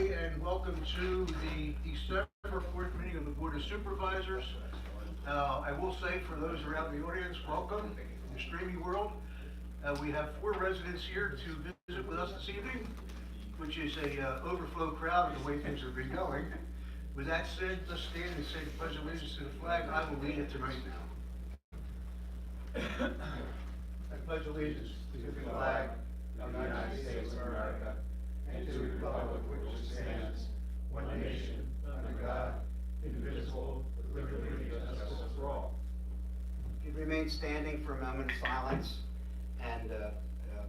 everybody, and welcome to the December 4th meeting of the Board of Supervisors. I will say for those around the audience, welcome in the streaming world. We have 4 residents here to visit with us this evening, which is a overflow crowd of the way things have been going. With that said, let's stand and say the pledge of allegiance to the flag. I will lead it tonight now. I pledge allegiance to the flag of the United States of America and to the republic which stands, one nation, under God, indivisible, with liberty and justice for all. You remain standing for a moment of silence, and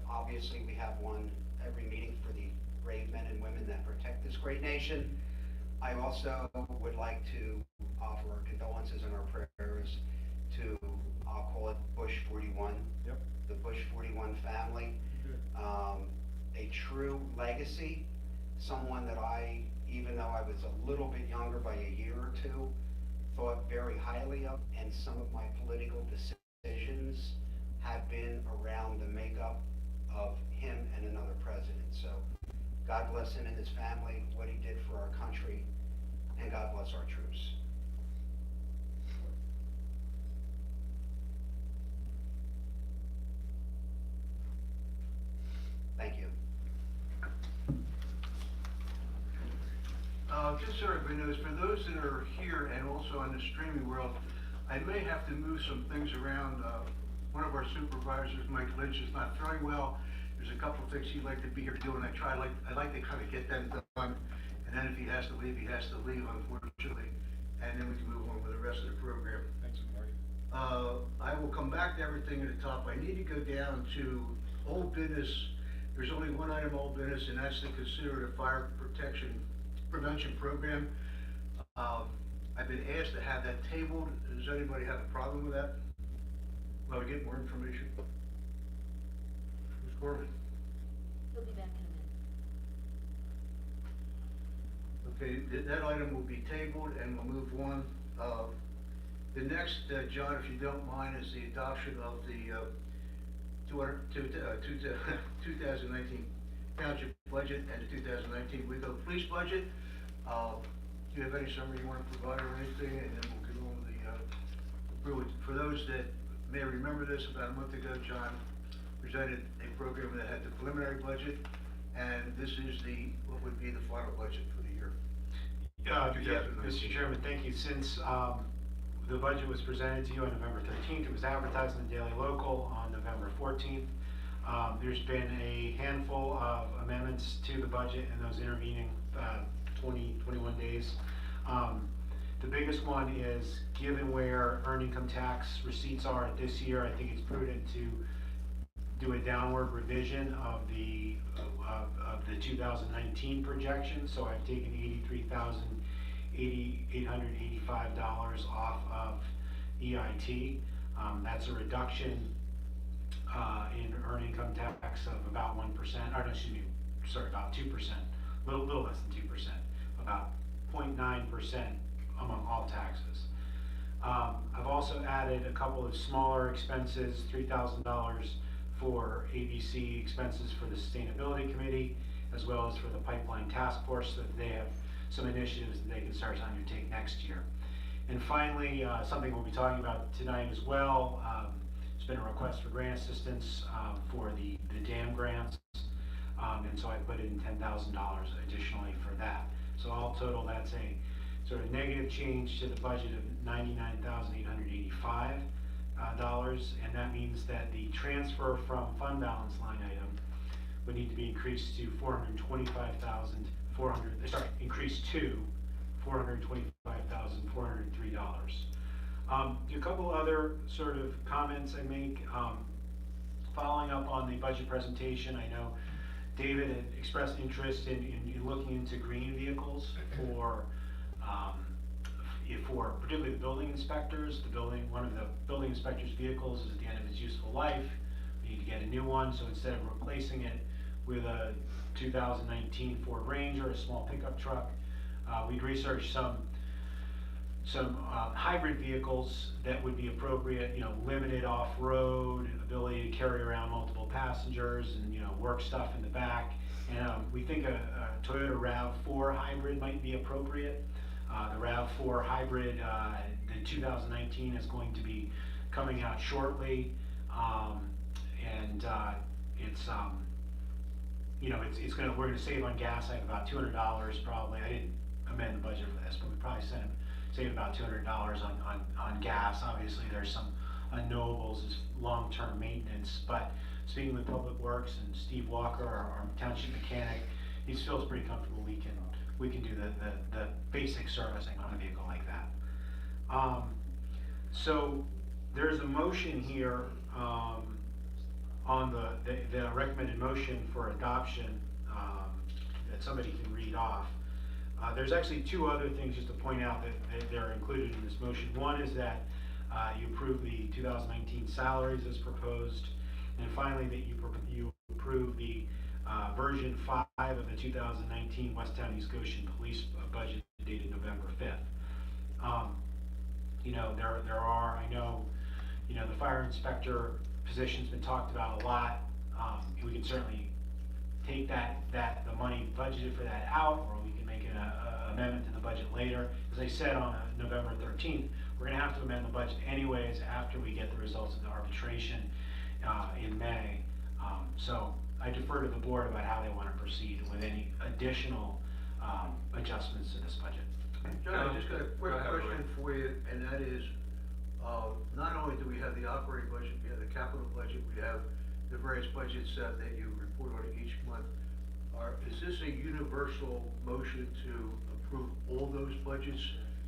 obviously we have one every meeting for the brave men and women that protect this great nation. I also would like to offer our condolences and our prayers to, I'll call it Bush 41, the Bush 41 family. A true legacy, someone that I, even though I was a little bit younger by a year or two, thought very highly of, and some of my political decisions have been around the makeup of him and another president. So God bless him and his family, what he did for our country, and God bless our troops. Thank you. Just so everybody knows, for those that are here and also in the streaming world, I may have to move some things around. One of our supervisors, Mike Lynch, is not feeling well. There's a couple of things he'd like to be here to do, and I like to kind of get them done. And then if he has to leave, he has to leave, unfortunately. And then we can move on with the rest of the program. Thanks, Marty. I will come back to everything at the top. I need to go down to old business. There's only one item old business, and that's to consider the fire prevention program. I've been asked to have that tabled. Does anybody have a problem with that? Will I get more information? Who's Corbin? He'll be back in a minute. Okay, that item will be tabled and we'll move on. The next, John, if you don't mind, is the adoption of the 2019 township budget and the 2019 WECO police budget. Do you have any summary you want to provide or anything? And then we'll get on with the for those that may remember this, about a month ago, John presented a program that had the preliminary budget, and this is what would be the final budget for the year. Yeah, Mr. Chairman, thank you. Since the budget was presented to you on November 13th, it was advertised in the Daily Local on November 14th. There's been a handful of amendments to the budget in those intervening 21 days. The biggest one is, given where earned income tax receipts are this year, I think it's prudent to do a downward revision of the 2019 projection. So I've taken $83,885 off of EIT. That's a reduction in earned income tax of about 1%, or no, excuse me, sorry, about 2%, little less than 2%, about 0.9% among all taxes. I've also added a couple of smaller expenses, $3,000 for ABC expenses for the Sustainability Committee, as well as for the Pipeline Task Force, so that they have some initiatives that they can start to undertake next year. And finally, something we'll be talking about tonight as well, there's been a request for grant assistance for the dam grants, and so I put in $10,000 additionally for that. So all total, that's a sort of negative change to the budget of $99,885, and that means that the transfer from fund balance line item would need to be increased to increased to $425,403. A couple other sort of comments I make following up on the budget presentation. I know David had expressed interest in looking into green vehicles for particularly the building inspectors. One of the building inspectors' vehicles is at the end of its useful life. We need to get a new one, so instead of replacing it with a 2019 Ford Ranger, a small pickup truck, we'd researched some hybrid vehicles that would be appropriate, limited off-road, ability to carry around multiple passengers and, work stuff in the back, And we think a Toyota RAV4 hybrid might be appropriate. The RAV4 hybrid, the 2019 is going to be coming out shortly. And it's, it's gonna, we're gonna save on gas, I have about $200 probably. I didn't amend the budget for this, but we probably save about $200 on gas. Obviously, there's some unknowables as long-term maintenance, but speaking with Public Works and Steve Walker, our township mechanic, he feels pretty comfortable we can do the basic servicing on a vehicle like that. So there's a motion here on the recommended motion for adoption that somebody can read off. There's actually two other things just to point out that they're included in this motion. One is that you approve the 2019 salaries as proposed, and finally that you approve the version 5 of the 2019 Westtown East Goshen Police budget dated November 5th. There are, I know, the fire inspector position's been talked about a lot. We can certainly take the money budgeted for that out, or we can make an amendment to the budget later. As I said on November 13th, we're going to have to amend the budget anyways after we get the results of the arbitration in May. So I defer to the board about how they want to proceed with any additional adjustments to this budget. John, I just got a quick Go ahead, question for you, and that is, not only do we have the operating budget, we have the capital budget, we have the various budgets that you report on each month. Is this a universal motion to approve all those budgets?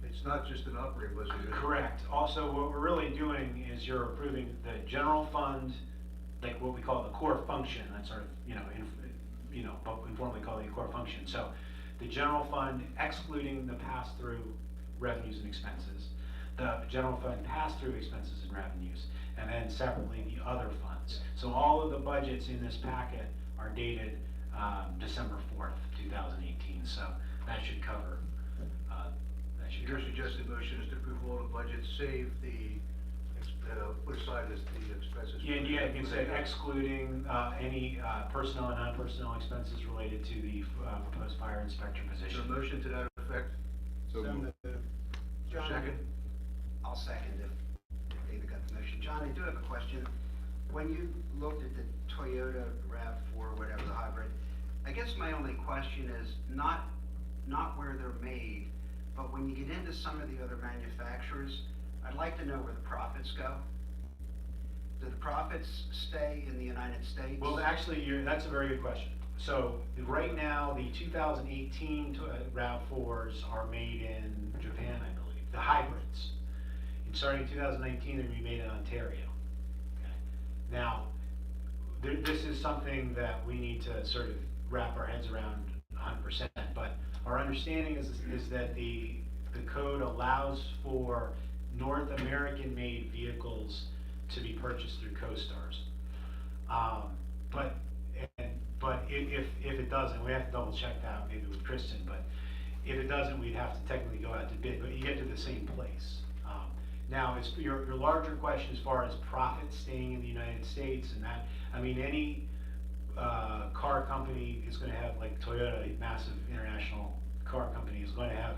It's not just an operating budget, is it? Correct. Also, what we're really doing is you're approving the general fund, like what we call the core function. That's sort of, informally called the core function. So the general fund excluding the pass-through revenues and expenses, the general fund pass-through expenses and revenues, and then separately the other funds. So all of the budgets in this packet are dated December 4th, 2018. So that should cover. Your suggested motion is to approve all the budgets, save the, put aside the expenses. Yeah, you can say excluding any personnel and non-personnel expenses related to the proposed fire inspector Is there position. a motion to that effect? John, Second? I'll second if David got the motion. John, I do have a question. When you looked at the Toyota RAV4, whatever the hybrid, I guess my only question is not where they're made, but when you get into some of the other manufacturers, I'd like to know where the profits go. Do the profits stay in the United States? Well, actually, that's a very good question. So right now, the 2018 RAV4s are made in Japan, I believe, the hybrids. And starting in 2019, they're going to be made in Ontario. Okay. Now, this is something that we need to sort of wrap our heads around 100%, but our understanding is that the code allows for North American-made vehicles to be purchased through co-stars. But if it doesn't, we have to double check that maybe with Kristen, but if it doesn't, we'd have to technically go out to bid, but you get to the same place. Now, it's your larger question as far as profits staying in the United States and that, I mean, any car company is going to have, like Toyota, a massive international car company, is going to have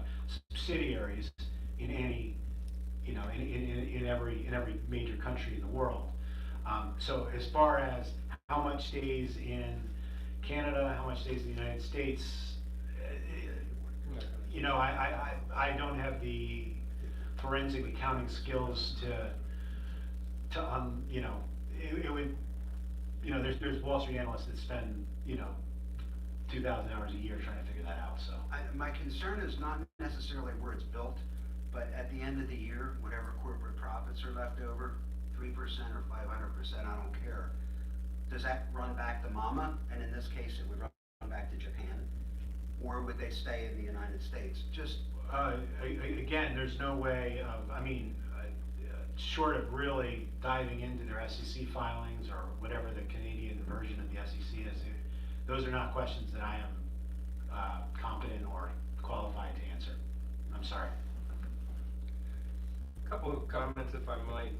subsidiaries in any, in every major country in the world. So as far as how much stays in Canada, how much stays in the United States, I don't have the forensic accounting skills to it would, there's Wall Street analysts that spend, 2,000 hours a year trying to figure that out, so. My concern is not necessarily where it's built, but at the end of the year, whatever corporate profits are left over, 3% or 500%, I don't care. Does that run back to mama? And in this case, it would run back to Japan? Or would they stay in the United States? Just Again, there's no way of, short of really diving into their SEC filings or whatever the Canadian version of the SEC is, those are not questions that I am competent or qualified to answer. I'm sorry. A couple of comments, if I might.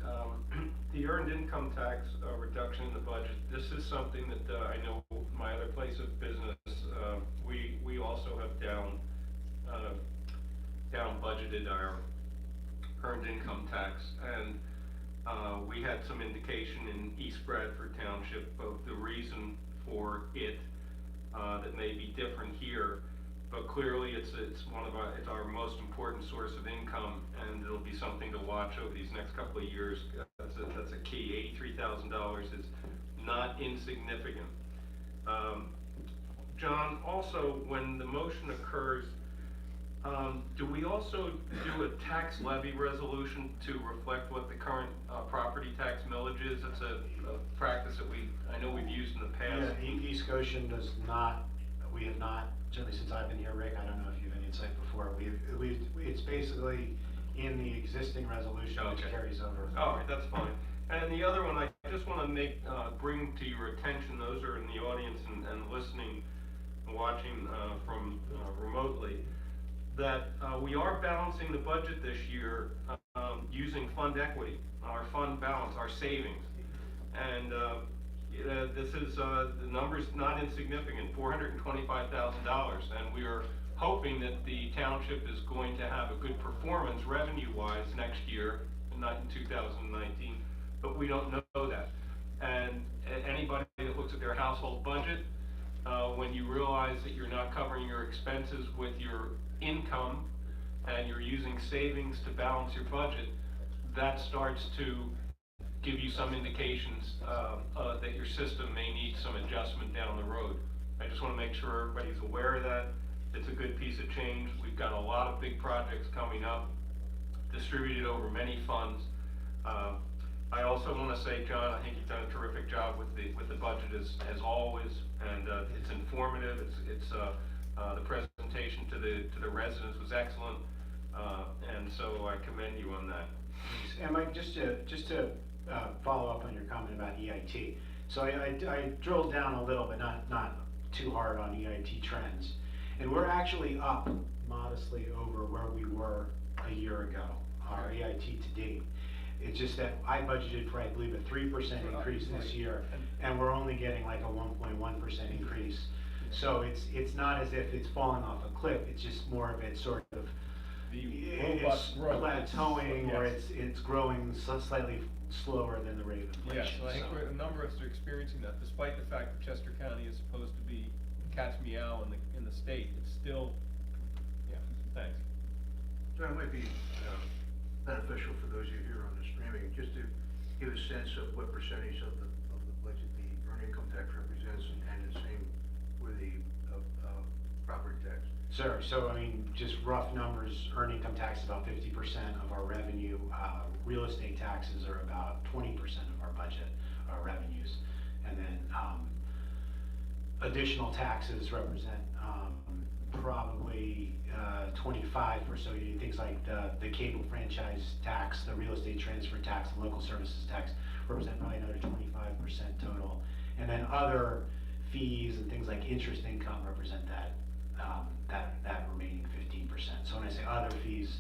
The earned income tax reduction in the budget, this is something that I know my other place of business we also have down budgeted our earned income tax, and we had some indication in East Bradford Township of the reason for it that may be different here, but clearly it's our most important source of income, and it'll be something to watch over these next couple of years. That's a key. $83,000 is not insignificant. John, also, when the motion occurs, do we also do a tax levy resolution to reflect what the current property tax millage is? It's a practice that I know we've used in the past. Yeah, East Goshen does not, we have not, certainly since I've been here, Rick, I don't know if you have any insight before, it's basically in the existing resolution, which Okay. carries over. All right, that's fine. And the other one, I just want to bring to your attention, those are in the audience and listening, watching from remotely, that we are balancing the budget this year using fund equity, our fund balance, our savings. And this is, the number's not insignificant, $425,000. And we are hoping that the township is going to have a good performance revenue-wise next year, not in 2019, but we don't know that. And anybody that looks at their household budget, when you realize that you're not covering your expenses with your income and you're using savings to balance your budget, that starts to give you some indications that your system may need some adjustment down the road. I just want to make sure everybody's aware of that. It's a good piece of change. We've got a lot of big projects coming up, distributed over many funds. I also want to say, John, I think you've done a terrific job with the budget as always, and it's informative. It's the presentation to the residents was excellent, and so I commend you on that. And Mike, just to follow up on your comment about EIT. So I drilled down a little, but not too hard on EIT trends, and we're actually up modestly over where we were a year ago, our EIT to date. It's just that I budgeted for, I believe, a 3% increase this year, and we're only getting like a 1.1% increase. So it's not as if it's falling off a cliff. It's just more of it sort of it's plateauing, or it's growing slightly slower than the rate of inflation. Yes, so I think a number of us are experiencing that, despite the fact that Chester County is supposed to be cat's meow in the state. It's still, yeah. Thanks. John, it might be beneficial for those of you here on the streaming, just to give a sense of what percentage of the budget the earned income tax represents, and the same with the property tax. Sure. So I mean, just rough numbers, earned income tax is about 50% of our revenue. Real estate taxes are about 20% of our budget, our revenues. And then additional taxes represent probably 25 or so. Things like the cable franchise tax, the real estate transfer tax, the local services tax represent probably another 25% total. And then other fees and things like interest income represent that remaining 15%. So when I say other fees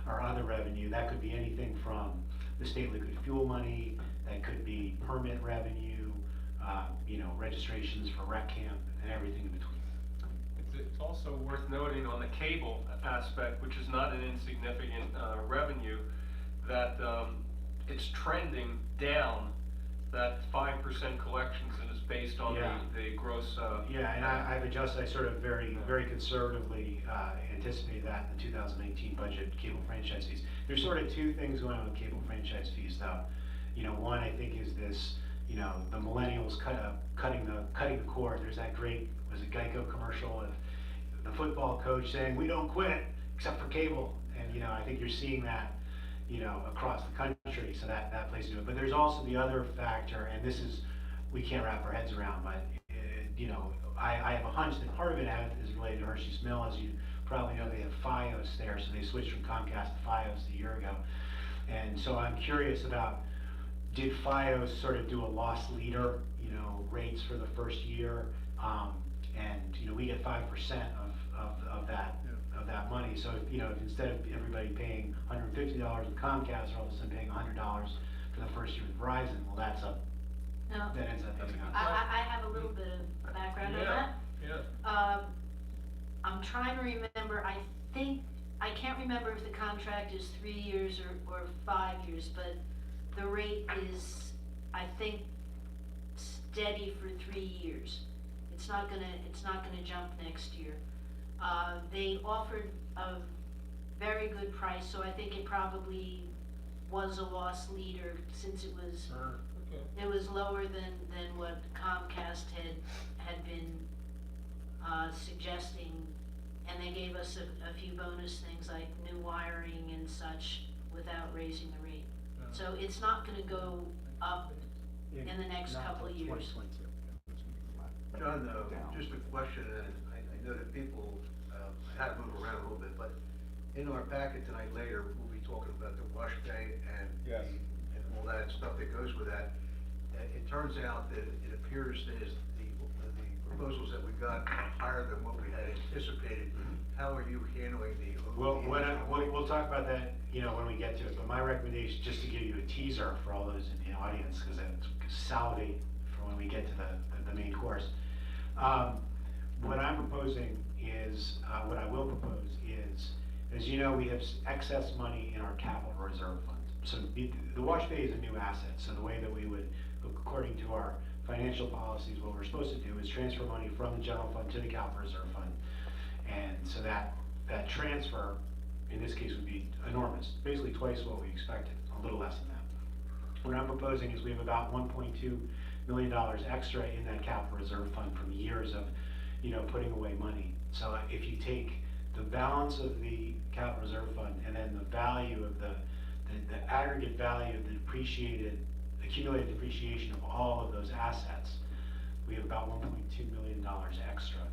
or other revenue, that could be anything from the state liquid fuel money, that could be permit revenue, registrations for rec camp, and everything in between. It's also worth noting on the cable aspect, which is not an insignificant revenue, that it's trending down. That 5% collections that is based on the gross. Yeah, and I've adjusted. I sort of very conservatively anticipated that in the 2019 budget, cable franchise fees. There's sort of two things going on with cable franchise fees, though. One I think is this. The millennials cutting the cord. There's that great, was it Geico commercial of the football coach saying, "We don't quit except for cable," and I think you're seeing that across the country, so that plays into it. But there's also the other factor, and this is, we can't wrap our heads around, but I have a hunch that part of it is related to Hershey's Mill. As you probably know, they have FiOS there, so they switched from Comcast to FiOS a year ago. And so I'm curious about, did FiOS sort of do a loss leader, rates for the first year? And we get 5% of that money. So if instead of everybody paying $150 with Comcast, they're all of a sudden paying $100 for the first year with Verizon, well, that ends up being I have a little bit of background on that. Yeah. I'm trying to remember, I can't remember if the contract is 3 years or 5 years, but the rate is, I think, steady for 3 years. It's not gonna jump next year. They offered a very good price, so I think it probably was a loss leader since it was, Okay. it was lower than what Comcast had been, suggesting. And they gave us a few bonus things like new wiring and such without raising the rate. So it's not gonna go up in the next couple of years. John, just a question, and I know that people had to move around a little bit, but in our packet tonight later, we'll be talking about the wash bay and Yes. and all that stuff that goes with that. It turns out that it appears that the proposals that we got are higher than what we had anticipated. How are you handling the? Well, we'll talk about that, you know, when we get to it, but my recommendation, just to give you a teaser for all those in the audience, because that's salivate for when we get to the main course. What I'm proposing is, what I will propose is, as you know, we have excess money in our capital reserve fund. So the wash bay is a new asset, so the way that we would, according to our financial policies, what we're supposed to do is transfer money from the general fund to the capital reserve fund. And so that transfer, in this case, would be enormous, basically twice what we expected, a little less than that. What I'm proposing is we have about $1.2 million extra in that capital reserve fund from years of, you know, putting away money. So if you take the balance of the capital reserve fund and then the value of the aggregate value of the accumulated depreciation of all of those assets, we have about $1.2 million extra.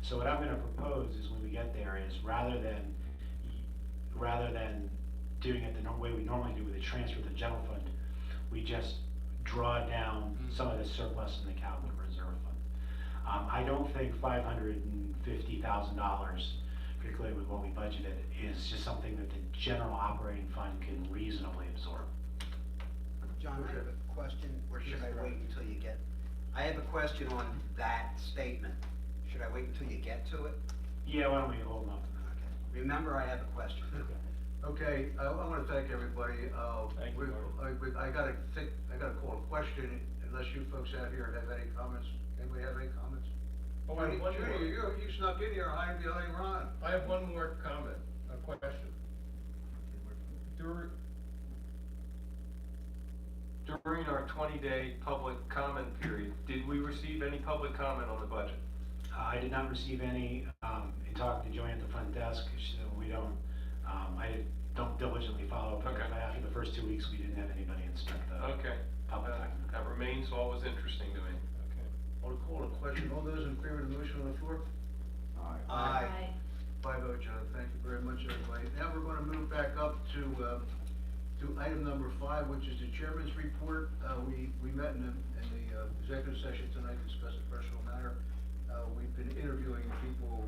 So what I'm gonna propose is when we get there is rather than doing it the way we normally do with a transfer to the general fund, we just draw down some of the surplus in the capital reserve fund. I don't think $550,000, particularly with what we budgeted, is just something that the general operating fund can reasonably absorb. John, I have a question, or should I wait until you get? I have a question on that statement. Should I wait until you get to it? Yeah, why don't we hold up? Okay. Remember, I have a question. Okay, I want to thank everybody. Thank you, I gotta call a question, unless you folks out here have any comments. Anybody have any comments? Oh, I have one more. Judy, you snuck in here hiding behind Ron. I have one more comment, a question. During our 20-day public comment period, did we receive any public comment on the budget? I did not receive any, in talking to Joanne at the front desk, we don't, I don't diligently follow up. Okay. After the first 2 weeks, we didn't have anybody inspect the Okay. public document. That remains always interesting to me. Okay. I'll call a question. All those in favor of the motion on the floor? Aye. 5-0, John. Thank you very much, everybody. Now we're gonna move back up to item number 5, which is the chairman's report. We met in the executive session tonight, discussed a personal matter. We've been interviewing people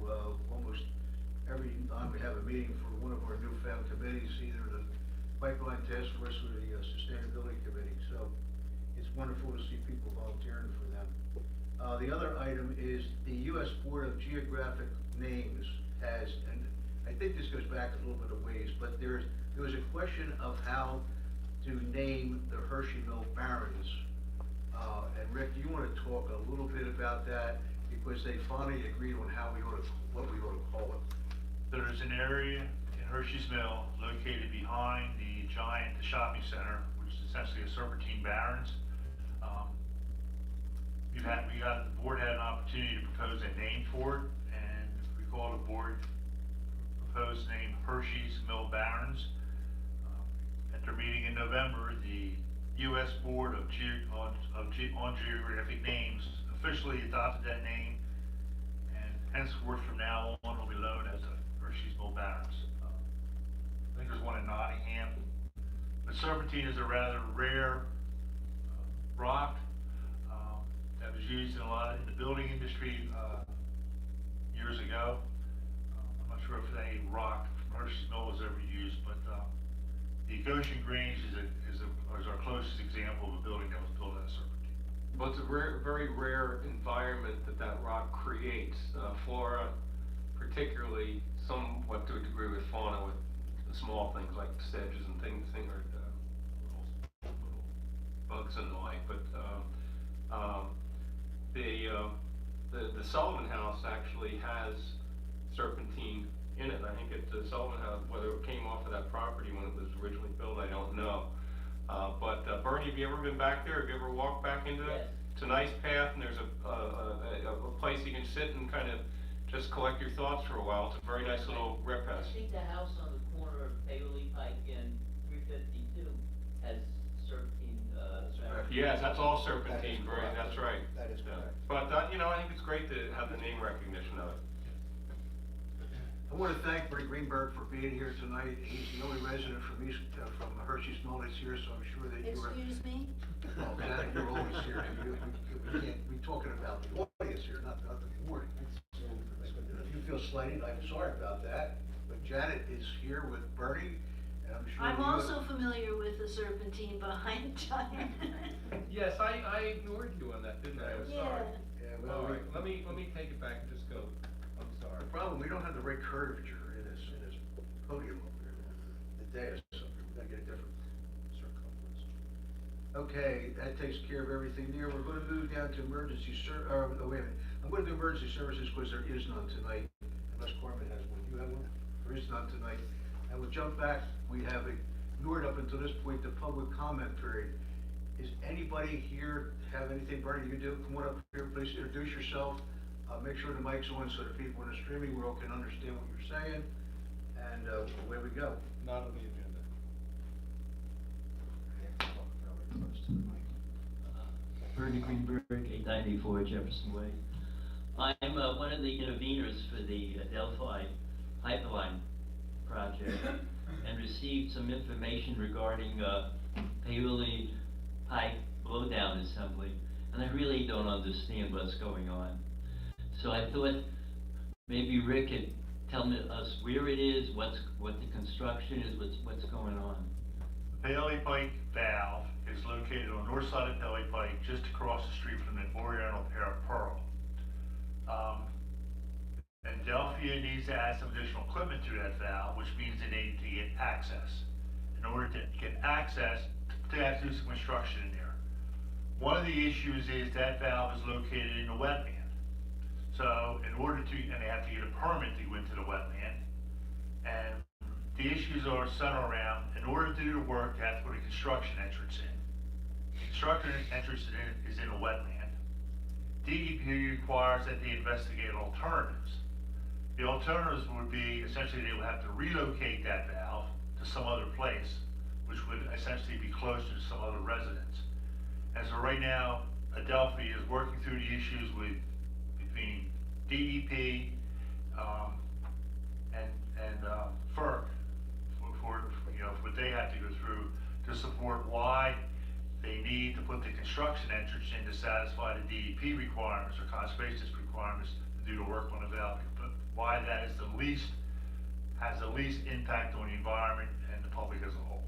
almost every time we have a meeting for one of our newfound committees, either the Pipeline Task Force or the Sustainability Committee. So it's wonderful to see people volunteering for them. The other item is the U.S. Board of Geographic Names has, and I think this goes back a little bit of ways, but there was a question of how to name the Hershey Mill Barons. And Rick, do you want to talk a little bit about that? Because they finally agreed on what we ought to call it. There's an area in Hershey's Mill located behind the giant shopping center, which is essentially a Serpentine Barons. The board had an opportunity to propose a name for it, and we called the board proposed name Hershey's Mill Barons. At their meeting in November, the U.S. Board on Geographic Names officially adopted that name, and henceforth from now on will be known as the Hershey's Mill Barons. I think there's one in Nottingham. But serpentine is a rather rare rock that was used in the building industry years ago. I'm not sure if any rock from Hershey's Mill was ever used, but the Goshen Grange is our closest example of a building that was built out of serpentine. Well, it's a very rare environment that rock creates. Flora, particularly somewhat to a degree with fauna, with the small things like sedges and or little bugs and the like. But the Sullivan House actually has serpentine in it. I think the Sullivan House, whether it came off of that property when it was originally built, I don't know. But Bernie, have you ever been back there? Have you ever walked back into it? Yes. It's a nice path, and there's a place you can sit and kind of just collect your thoughts for a while. It's a very nice little rep I house. think the house on the corner of Paoli Pike and 352 has serpentine, Yes, that's all serpentine, Bernie, that's right. That is Yeah. correct. But, you know, I think it's great to have the name recognition of it. I want to thank Bernie Greenberg for being here tonight. He's the only resident from Hershey's Mill that's here, so I'm sure that you were. Excuse me? Well, Janet, you're always here. We can't be talking about the audience here, not the board. If you feel slighted, I'm sorry about that, but Janet is here with Bernie, and I'm sure. I'm you- also familiar with the serpentine behind Giant. Yes, I ignored you on that, didn't I? I'm sorry. Yeah, All well, right, let me take it back and just go, I'm sorry. the problem, we don't have the right curvature in this podium over here, the dais up here, we gotta get a different circumference. Okay, that takes care of everything there. We're gonna move down to emergency oh, wait a minute. I'm gonna do emergency services because there is none tonight, unless Carmen has one. You have one? There is none tonight. And we'll jump back. We have ignored up until this point the public comment period. Is anybody here have anything, Bernie, you do? Come on up here, please introduce yourself. Make sure the mic's on so the people in the streaming world can understand what you're saying. And away we go. Not on the agenda. Bernie Greenberg, 894 Jefferson Way. I'm one of the interveners for the Delphi pipeline project and received some information regarding Paoli Pike blowdown assembly, and I really don't understand what's going on. So I thought maybe Rick could tell us where it is, what the construction is, what's going on. Paoli Pike valve is located on the north side of Paoli Pike, just across the street from the Oriental Pearl. And Delphia needs to add some additional equipment to that valve, which means they need to get access. In order to get access, they have to do some construction in there. One of the issues is that valve is located in the wetland. So in order to, and they have to get a permit to go into the wetland. And the issues are centered around, in order to do the work, they have to put a construction entrance in. The construction entrance is in a wetland. DEP requires that they investigate alternatives. The alternatives would be, essentially, they would have to relocate that valve to some other place, which would essentially be closer to some other residents. And so right now, Adelphi is working through the issues between DEP, and FERC for what they have to go through to support why they need to put the construction entrance in to satisfy the DEP requirements or conservation requirements to do the work on the valve, but why that is has the least impact on the environment and the public as a whole.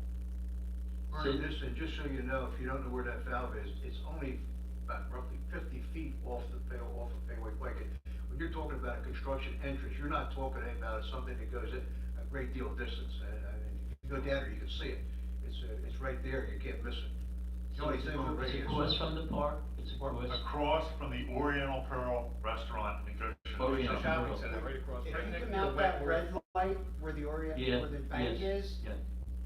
Bernie, and just so you know, if you don't know where that valve is, it's only about roughly 50 feet off of Paoli Pike. When you're talking about a construction entrance, you're not talking about something that goes a great deal of distance. And if you go down there, you can see it. It's right there, you can't miss it. The only thing over It's here is- across from the park? It's Across from the Oriental Pearl restaurant in Goshen. Oriental The shopping Pearl. center, right across, If right you next come to out the that Wentworth. red light where the Yeah, where the bank yes, is, yeah.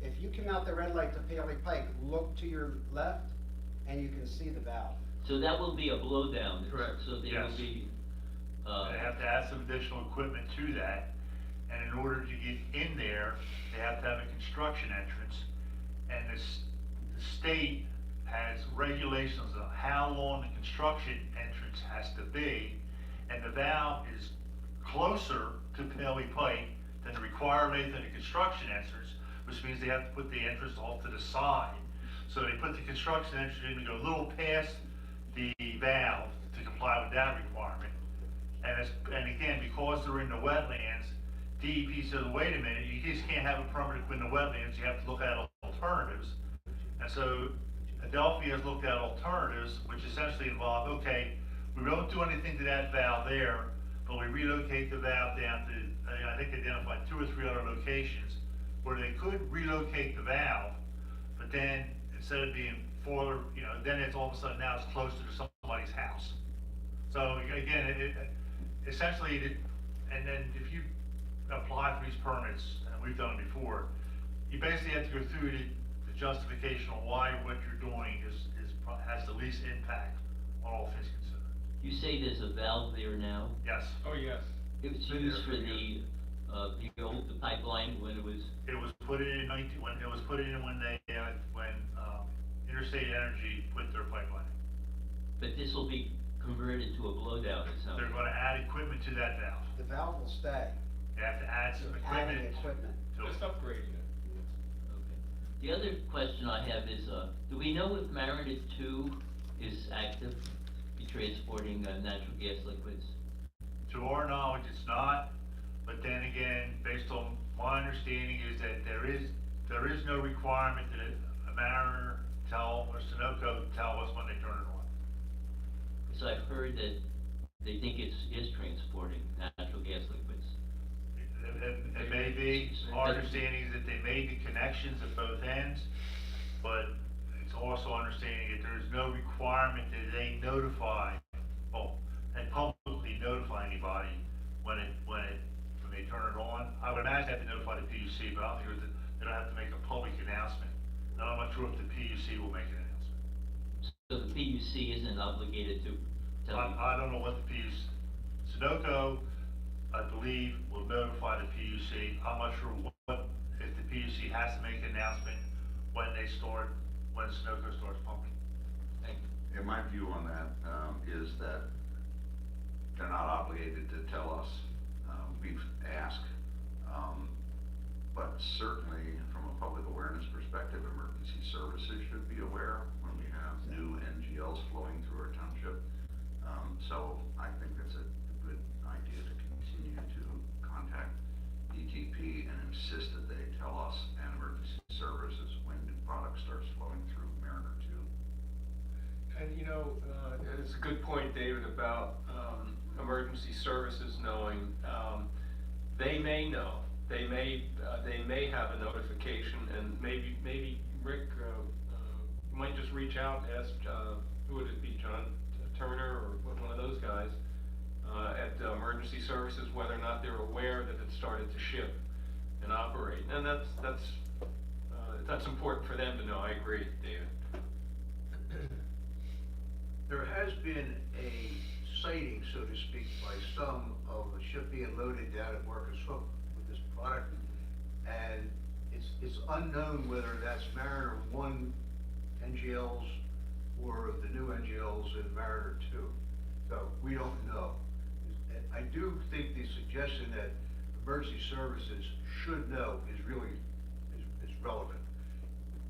if you come out the red light to Paoli Pike, look to your left, and you can see the valve. So that will be a blowdown? Correct. So there Yes. will be, They have to add some additional equipment to that, and in order to get in there, they have to have a construction entrance. And the state has regulations on how long the construction entrance has to be, and the valve is closer to Paoli Pike than the required length of the construction entrance, which means they have to put the entrance off to the side. So they put the construction entrance in to go a little past the valve to comply with that requirement. And again, because they're in the wetlands, DEP says, wait a minute, you just can't have a permit in the wetlands, you have to look at alternatives. And so Adelphia has looked at alternatives, which essentially involve, okay, we don't do anything to that valve there, but we relocate the valve down to, I think they identified 2 or 3 other locations where they could relocate the valve, but then instead of being then it's all of a sudden now it's closer to somebody's house. So again, essentially, and then if you apply for these permits, and we've done it before, you basically have to go through the justification on why what you're doing has the least impact on all things considered. You say there's a valve there now? Yes. Oh, yes. It was Been used there for for the pipeline when it was, It was put in when it was put in when Interstate Energy put their pipeline in. but this will be converted to a blowdown or something. They're gonna add equipment to that valve. The valve will stay. They have to add some Adding equipment equipment. to it. Just upgrading it. Okay. The other question I have is, do we know if Mariner 2 is active, be transporting, natural gas liquids? To our knowledge, it's not, but then again, based on my understanding is that there is no requirement that a Mariner or Sunoco tell us when they turn it on. Because I've heard that they think it is transporting natural gas liquids. It may be, our understanding is that they made the connections at both ends, but it's also understanding that there is no requirement that they notify, and publicly notify anybody when they turn it on. I would imagine they have to notify the PUC, but I don't think they don't have to make a public announcement. And I'm not sure if the PUC will make an announcement. So the PUC isn't obligated to tell you? I don't know what the PUC, Sunoco, I believe, will notify the PUC. I'm not sure if the PUC has to make an announcement when Sunoco starts pumping. Thank you. Yeah, my view on that, is that they're not obligated to tell us. We've asked, but certainly from a public awareness perspective, emergency services should be aware when we have new NGLs flowing through our township. So I think that's a good idea to continue to contact DTP and insist that they tell us and emergency services when new product starts flowing through Mariner 2. And it's a good point, David, about emergency services knowing. They may know. They may have a notification, and maybe Rick, you might just reach out, ask, who would it be, John Turner or one of those guys at emergency services, whether or not they're aware that it started to ship and operate. And that's important for them to know. I agree, David. There has been a sighting, so to speak, by some of the ship being loaded down at Marcus Hook with this product, and it's unknown whether that's Mariner 1 NGLs or the new NGLs in Mariner 2. So we don't know. And I do think the suggestion that emergency services should know is really relevant.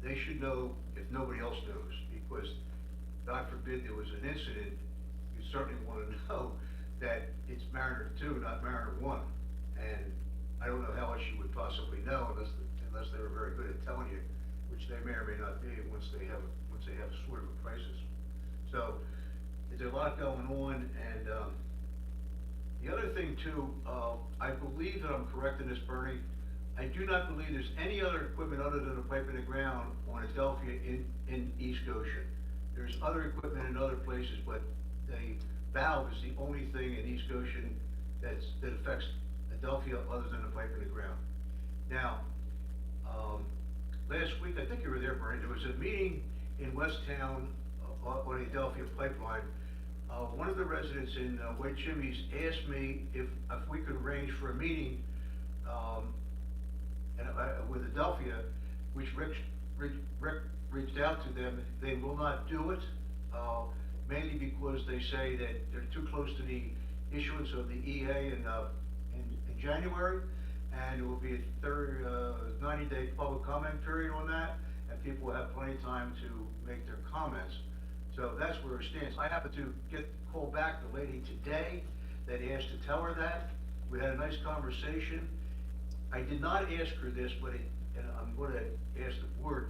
They should know if nobody else knows, because God forbid there was an incident, you certainly want to know that it's Mariner 2, not Mariner 1. And I don't know how else you would possibly know unless they were very good at telling you, which they may or may not be once they have sort of a crisis. So there's a lot going on, and the other thing too, I believe that I'm correct in this, Bernie. I do not believe there's any other equipment other than a pipe in the ground on Adelphia in East Goshen. There's other equipment in other places, but the valve is the only thing in East Goshen that affects Adelphia other than a pipe in the ground. Now, last week, I think you were there, Bernie, there was a meeting in Westtown on the Adelphia pipeline. One of the residents in White Chimneys asked me if we could arrange for a meeting with Adelphia, which Rick reached out to them. They will not do it, mainly because they say that they're too close to the issuance of the EA in January, and it will be a 90-day public comment period on that, and people will have plenty of time to make their comments. So that's where it stands. I happened to call back the lady today that asked to tell her that. We had a nice conversation. I did not ask her this, but and I'm going to ask the board.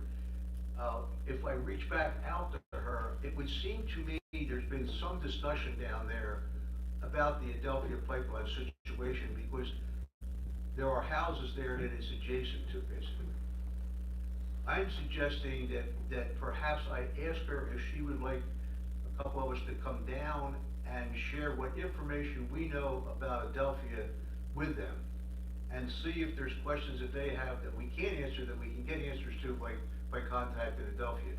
If I reach back out to her, it would seem to me there's been some discussion down there about the Adelphia pipeline situation, because there are houses there that it's adjacent to, basically. I'm suggesting that perhaps I ask her if she would like a couple of us to come down and share what information we know about Adelphia with them, and see if there's questions that they have that we can't answer, that we can get answers to by contacting Adelphia.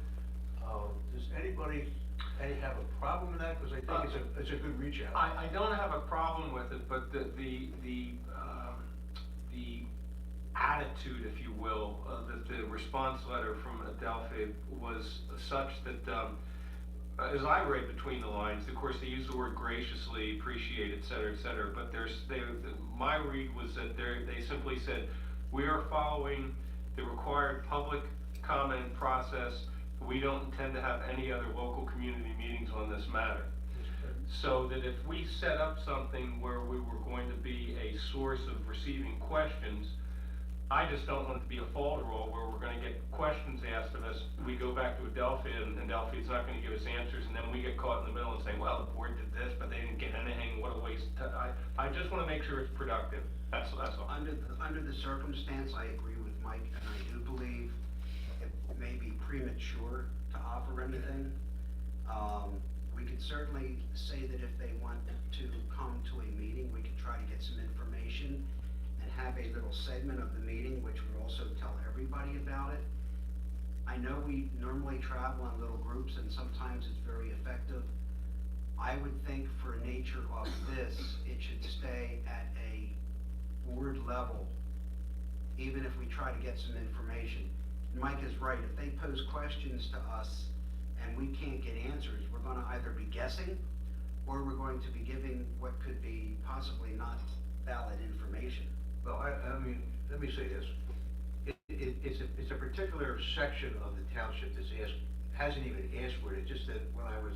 Does anybody have a problem with that? Because I think it's a good reach out. I don't have a problem with it, but the attitude, if you will, the response letter from Adelphia was such that, as I read between the lines, of course, they use the word graciously, appreciate, et cetera, but my read was that they simply said, we are following the required public comment process. We don't intend to have any other local community meetings on this matter. So that if we set up something where we were going to be a source of receiving questions, I just don't want it to be a folderol where we're gonna get questions asked of us. We go back to Adelphia, and Adelphia's not gonna give us answers, and then we get caught in the middle and say, well, the board did this, but they didn't get anything, what a waste of time. I just wanna make sure it's productive, that's all. Under the circumstance, I agree with Mike, and I do believe it may be premature to offer anything. We could certainly say that if they want to come to a meeting, we could try to get some information and have a little segment of the meeting, which would also tell everybody about it. I know we normally travel in little groups, and sometimes it's very effective. I would think for nature of this, it should stay at a board level, even if we try to get some information. Mike is right, if they pose questions to us and we can't get answers, we're gonna either be guessing, or we're going to be giving what could be possibly not valid information. Well, I mean, let me say this. It's a particular section of the township that's hasn't even asked for it. It's just that when I was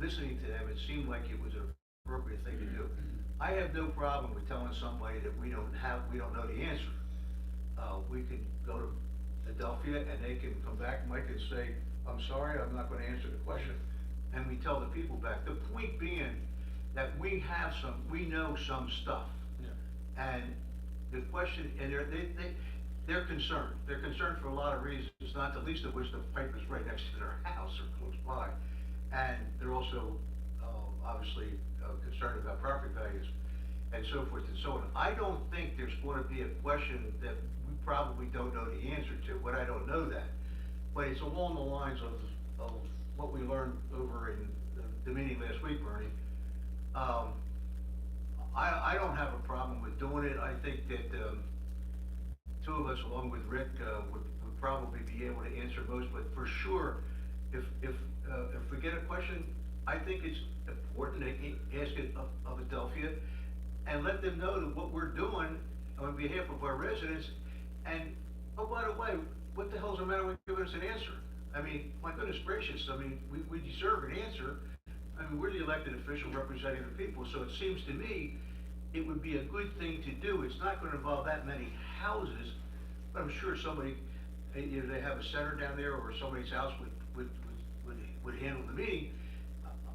listening to them, it seemed like it was an appropriate thing to do. I have no problem with telling somebody that we don't know the answer. We could go to Adelphia and they can come back, Mike, and say, I'm sorry, I'm not gonna answer the question. And we tell the people back. The point being that we know some stuff. Yeah. And the question, and they're concerned. They're concerned for a lot of reasons, not the least of which the pipe is right next to their house or close by. And they're also, obviously, concerned about property values and so forth and so on. I don't think there's going to be a question that we probably don't know the answer to, but I don't know that. But it's along the lines of what we learned over in the meeting last week, Bernie. I don't have a problem with doing it. I think that two of us, along with Rick, would probably be able to answer most. But for sure, if we get a question, I think it's important to ask it of Adelphia and let them know that what we're doing on behalf of our residents. And oh, by the way, what the hell's the matter with giving us an answer? I mean, my goodness gracious, I mean, we deserve an answer. I mean, we're the elected official representing the people, so it seems to me it would be a good thing to do. It's not gonna involve that many houses, but I'm sure somebody, you know, they have a center down there, or somebody's house would handle the meeting.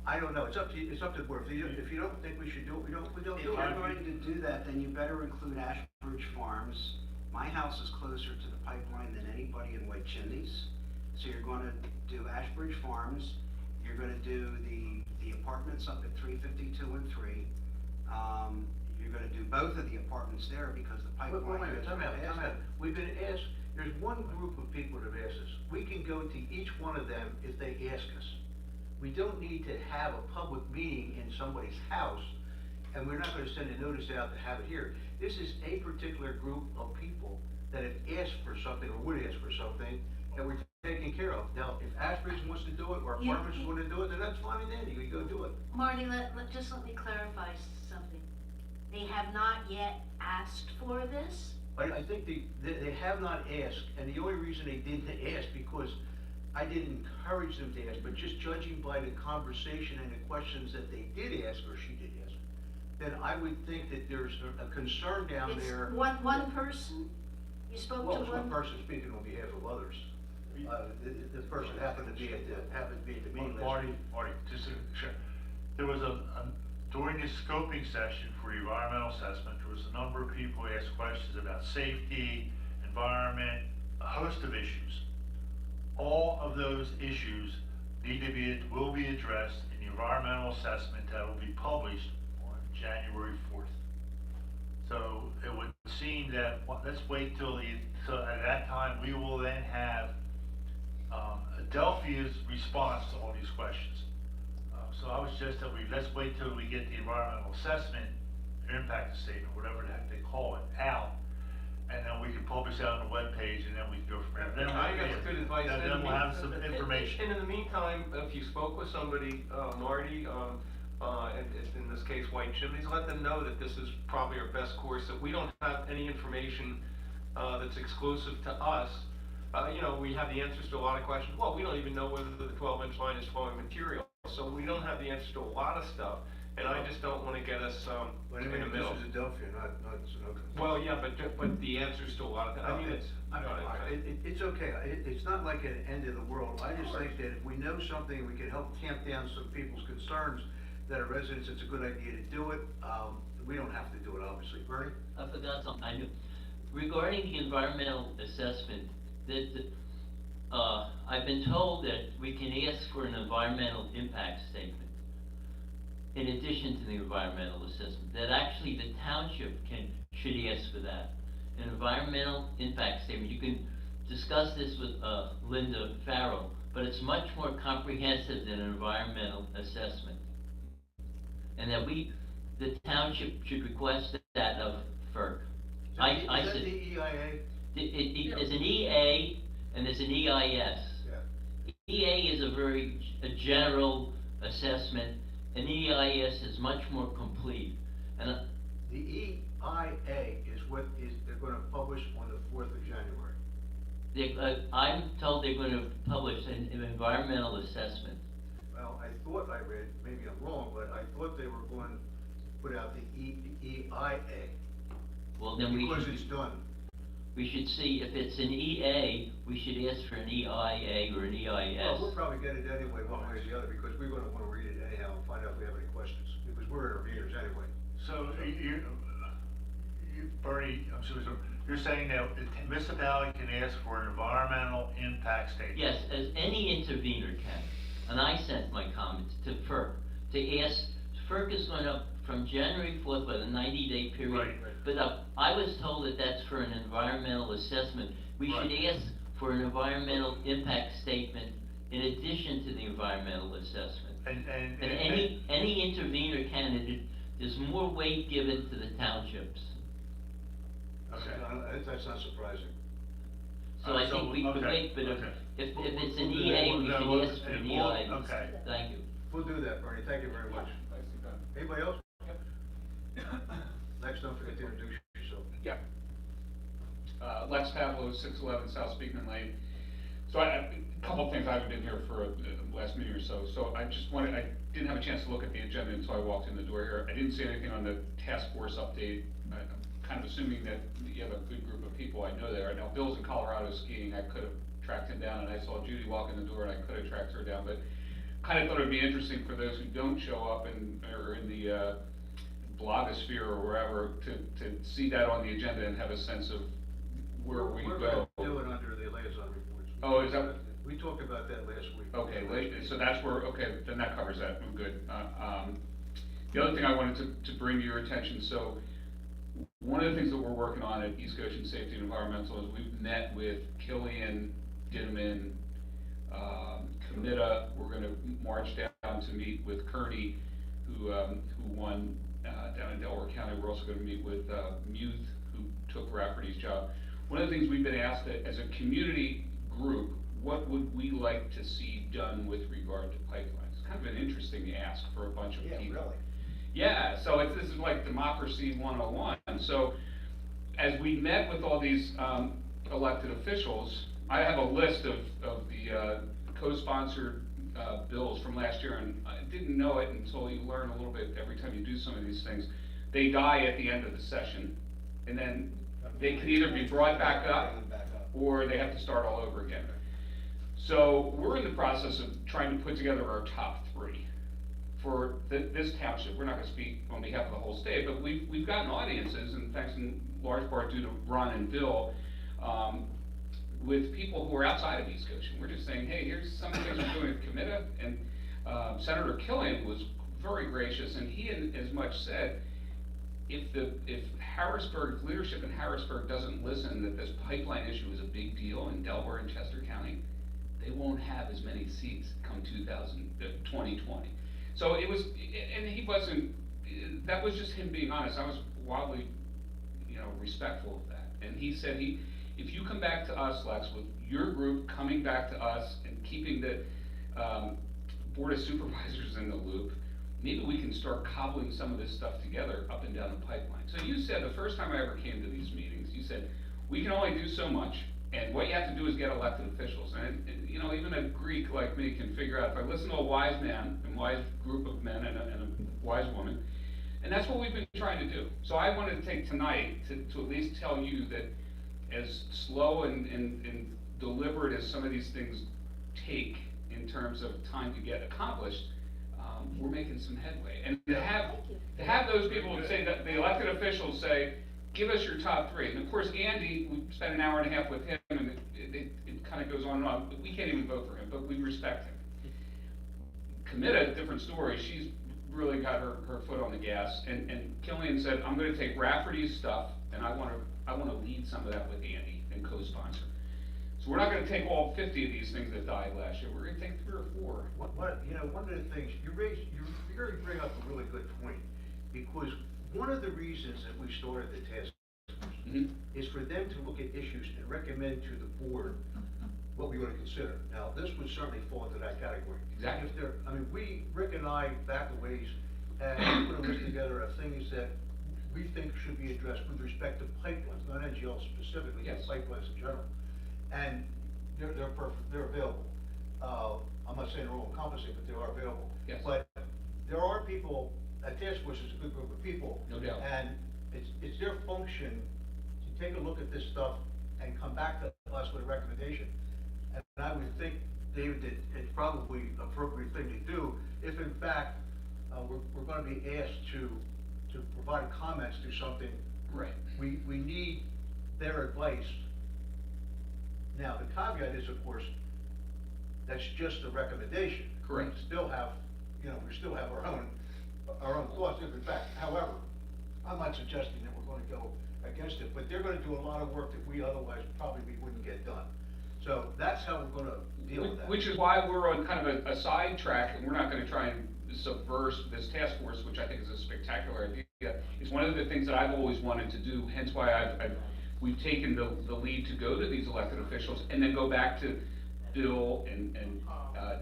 I don't know, it's up to you, it's up to the board. If you don't think we should do it, we don't do If it. you're going to do that, then you better include Ashbridge Farms. My house is closer to the pipeline than anybody in White Chimneys. So you're gonna do Ashbridge Farms, you're gonna do the apartments up at 352 and 3. You're gonna do both of the apartments there because the pipeline. Wait a minute, time out. We've been asked, there's one group of people that have asked us. We can go to each one of them if they ask us. We don't need to have a public meeting in somebody's house, and we're not gonna send a notice out to have it here. This is a particular group of people that have asked for something, or would ask for something, that we're taking care of. Now, if Ashbridge wants to do it, or apartments want to do it, then that's fine, then you can go do it. Marty, let me clarify something. They have not yet asked for this? I think they have not asked, and the only reason they didn't ask, because I didn't encourage them to ask, but just judging by the conversation and the questions that they did ask, or she did ask, then I would think that there's a concern down there. It's one person? You spoke to Well, it's one? one person speaking on behalf of others. this person happened to be at the meeting last week. Marty, just to, sure. There was during this scoping session for the environmental assessment, there was a number of people who asked questions about safety, environment, a host of issues. All of those issues will be addressed in the environmental assessment that will be published on January 4th. So it would seem that, let's wait so at that time, we will then have Adelphia's response to all these questions. So I would suggest that let's wait till we get the environmental assessment, or impact statement, whatever the heck they call it, out, and then we can publish that on the webpage, and then we can go from there. Then I think that's good advice. Then we'll have some information. And in the meantime, if you spoke with somebody, Marty, and in this case, White Chimneys, let them know that this is probably our best course, that we don't have any information that's exclusive to us. You know, we have the answers to a lot of questions. Well, we don't even know whether the 12-inch line is flowing material, so we don't have the answers to a lot of stuff, and I just don't want to get us But in the middle. this is Adelphia, not Sunoco. Well, yeah, but the answers to a lot of, I mean, It's okay, it's not like an end of the world. I just think that if we know something, we can help tamp down some people's concerns that are residents, it's a good idea to do it. We don't have to do it, obviously. Bernie? I forgot something, I knew. Regarding the environmental assessment, I've been told that we can ask for an environmental impact statement in addition to the environmental assessment, that actually the township should ask for that. An environmental impact statement, you can discuss this with Linda Farrell, but it's much more comprehensive than an environmental assessment. And that the township should request that of FERC. Is that the EIA? There's an EA and there's an EIS. Yeah. EA is a general assessment, and EIS is much more complete. And The EIA is what they're gonna publish on the 4th of January. I'm told they're going to publish an environmental assessment. Well, I thought I read, maybe I'm wrong, but I thought they were going to put out the EIA. Well, then Because it's done. we should see if it's an EA, we should ask for an EIA or an EIS. Well, we'll probably get it anyway, one way or the other, because we're gonna wanna read it anyhow and find out if we have any questions, because we're interveners anyway. So Bernie, I'm sorry, you're saying that the municipality can ask for an environmental impact statement? Yes, as any intervener can. And I sent my comments to FERC to ask, FERC is going up from January 4th by the 90-day period. Right. But I was told that that's for an environmental assessment. We should ask for an environmental impact statement in addition to the environmental assessment. And any intervener can, there's more weight given to the townships. Okay. That's not surprising. So I think we could wait, but if it's an EA, we should ask for an EI. Okay. Thank you. We'll do that, Bernie, thank you very much. Nicely done. Anybody else? Next, don't forget to introduce yourself. Yeah. Lex Pavlo, 611 South Speakman Lane. So a couple of things, I haven't been here for the last meeting or so. So I didn't have a chance to look at the agenda until I walked in the door here. I didn't see anything on the task force update. I'm kind of assuming that you have a good group of people I know there. Now, Bill's in Colorado skiing. I could have tracked him down, and I saw Judy walk in the door, and I could have tracked her down. But kind of thought it'd be interesting for those who don't show up or in the blogosphere or wherever to see that on the agenda and have a sense of where we We're go. gonna do it under the liaison reports. Oh, is that? We talked about that last week. Okay, so that's where, okay, then that covers that, I'm good. The other thing I wanted to bring to your attention, so one of the things that we're working on at East Goshen Safety and Environmental is we've met with Killian, Dinman, Comita. We're gonna march down to meet with Kearney, who won down in Delaware County. We're also gonna meet with Muth, who took Rafferty's job. One of the things we've been asked as a community group, what would we like to see done with regard to pipelines? It's kind of an interesting ask for a bunch of people. Yeah, really. Yeah, so this is like democracy 101. So as we met with all these elected officials, I have a list of the co-sponsored bills from last year, and I didn't know it until you learn a little bit every time you do some of these things. They die at the end of the session, and then they can either be brought back up or they have to start all over again. So we're in the process of trying to put together our top three for this township. We're not gonna speak on behalf of the whole state, but we've gotten audiences, and thanks in large part due to Ron and Bill, with people who are outside of East Goshen. We're just saying, hey, here's some of the things we're doing at Committa, and Senator Killian was very gracious, and he as much said, if Harrisburg, leadership in Harrisburg doesn't listen that this pipeline issue is a big deal in Delaware and Chester County, they won't have as many seats come 2020. So it was, and he wasn't, that was just him being honest. I was wildly, respectful of that. And he said, if you come back to us, Lex, with your group coming back to us and keeping the Board of Supervisors in the loop, maybe we can start cobbling some of this stuff together up and down the pipeline. So you said, the first time I ever came to these meetings, you said, we can only do so much, and what you have to do is get elected officials. And even a Greek like me can figure out, if I listen to a wise man, and wise group of men, and a wise woman, and that's what we've been trying to do. So I wanted to take tonight to at least tell you that as slow and deliberate as some of these things take in terms of time to get accomplished, we're making some headway. And to have those people say that, the elected officials say, give us your top three. And of course, Andy, we spent an hour and a half with him, and it kind of goes on and on. We can't even vote for him, but we respect him. Committa, different story. She's really got her foot on the gas. And Killian said, I'm going to take Rafferty's stuff, and I want to lead some of that with Andy and co-sponsor. So we're not going to take all 50 of these things that died last year. We're going to take 3 or 4. One of the things, you bring up a really good point, because one of the reasons that we started the task force is for them to look at issues and recommend to the board what we want to consider. Now, this would certainly fall into that category. Exactly. Rick and I, back a ways, and put a list together of things that we think should be addressed with respect to pipelines, not NGL specifically, but pipelines in general. And they're perfect, they're available. I'm not saying they're all encompassing, but they are available. Yes. But there are people, a task force is a good group of people. No doubt. And it's their function to take a look at this stuff and come back to us with a recommendation. And I would think, David, that it's probably an appropriate thing to do if in fact, we're gonna be asked to provide comments to something. Right. We need their advice. Now, the caveat is, of course, that's just a recommendation. Correct. We still have our own thoughts, if in fact, however, I'm not suggesting that we're gonna go against it, but they're gonna do a lot of work that we otherwise probably wouldn't get done. So that's how we're gonna deal with that. Which is why we're on kind of a side track, and we're not gonna try and subvert this task force, which I think is a spectacular idea. It's one of the things that I've always wanted to do, hence why we've taken the lead to go to these elected officials, and then go back to Bill and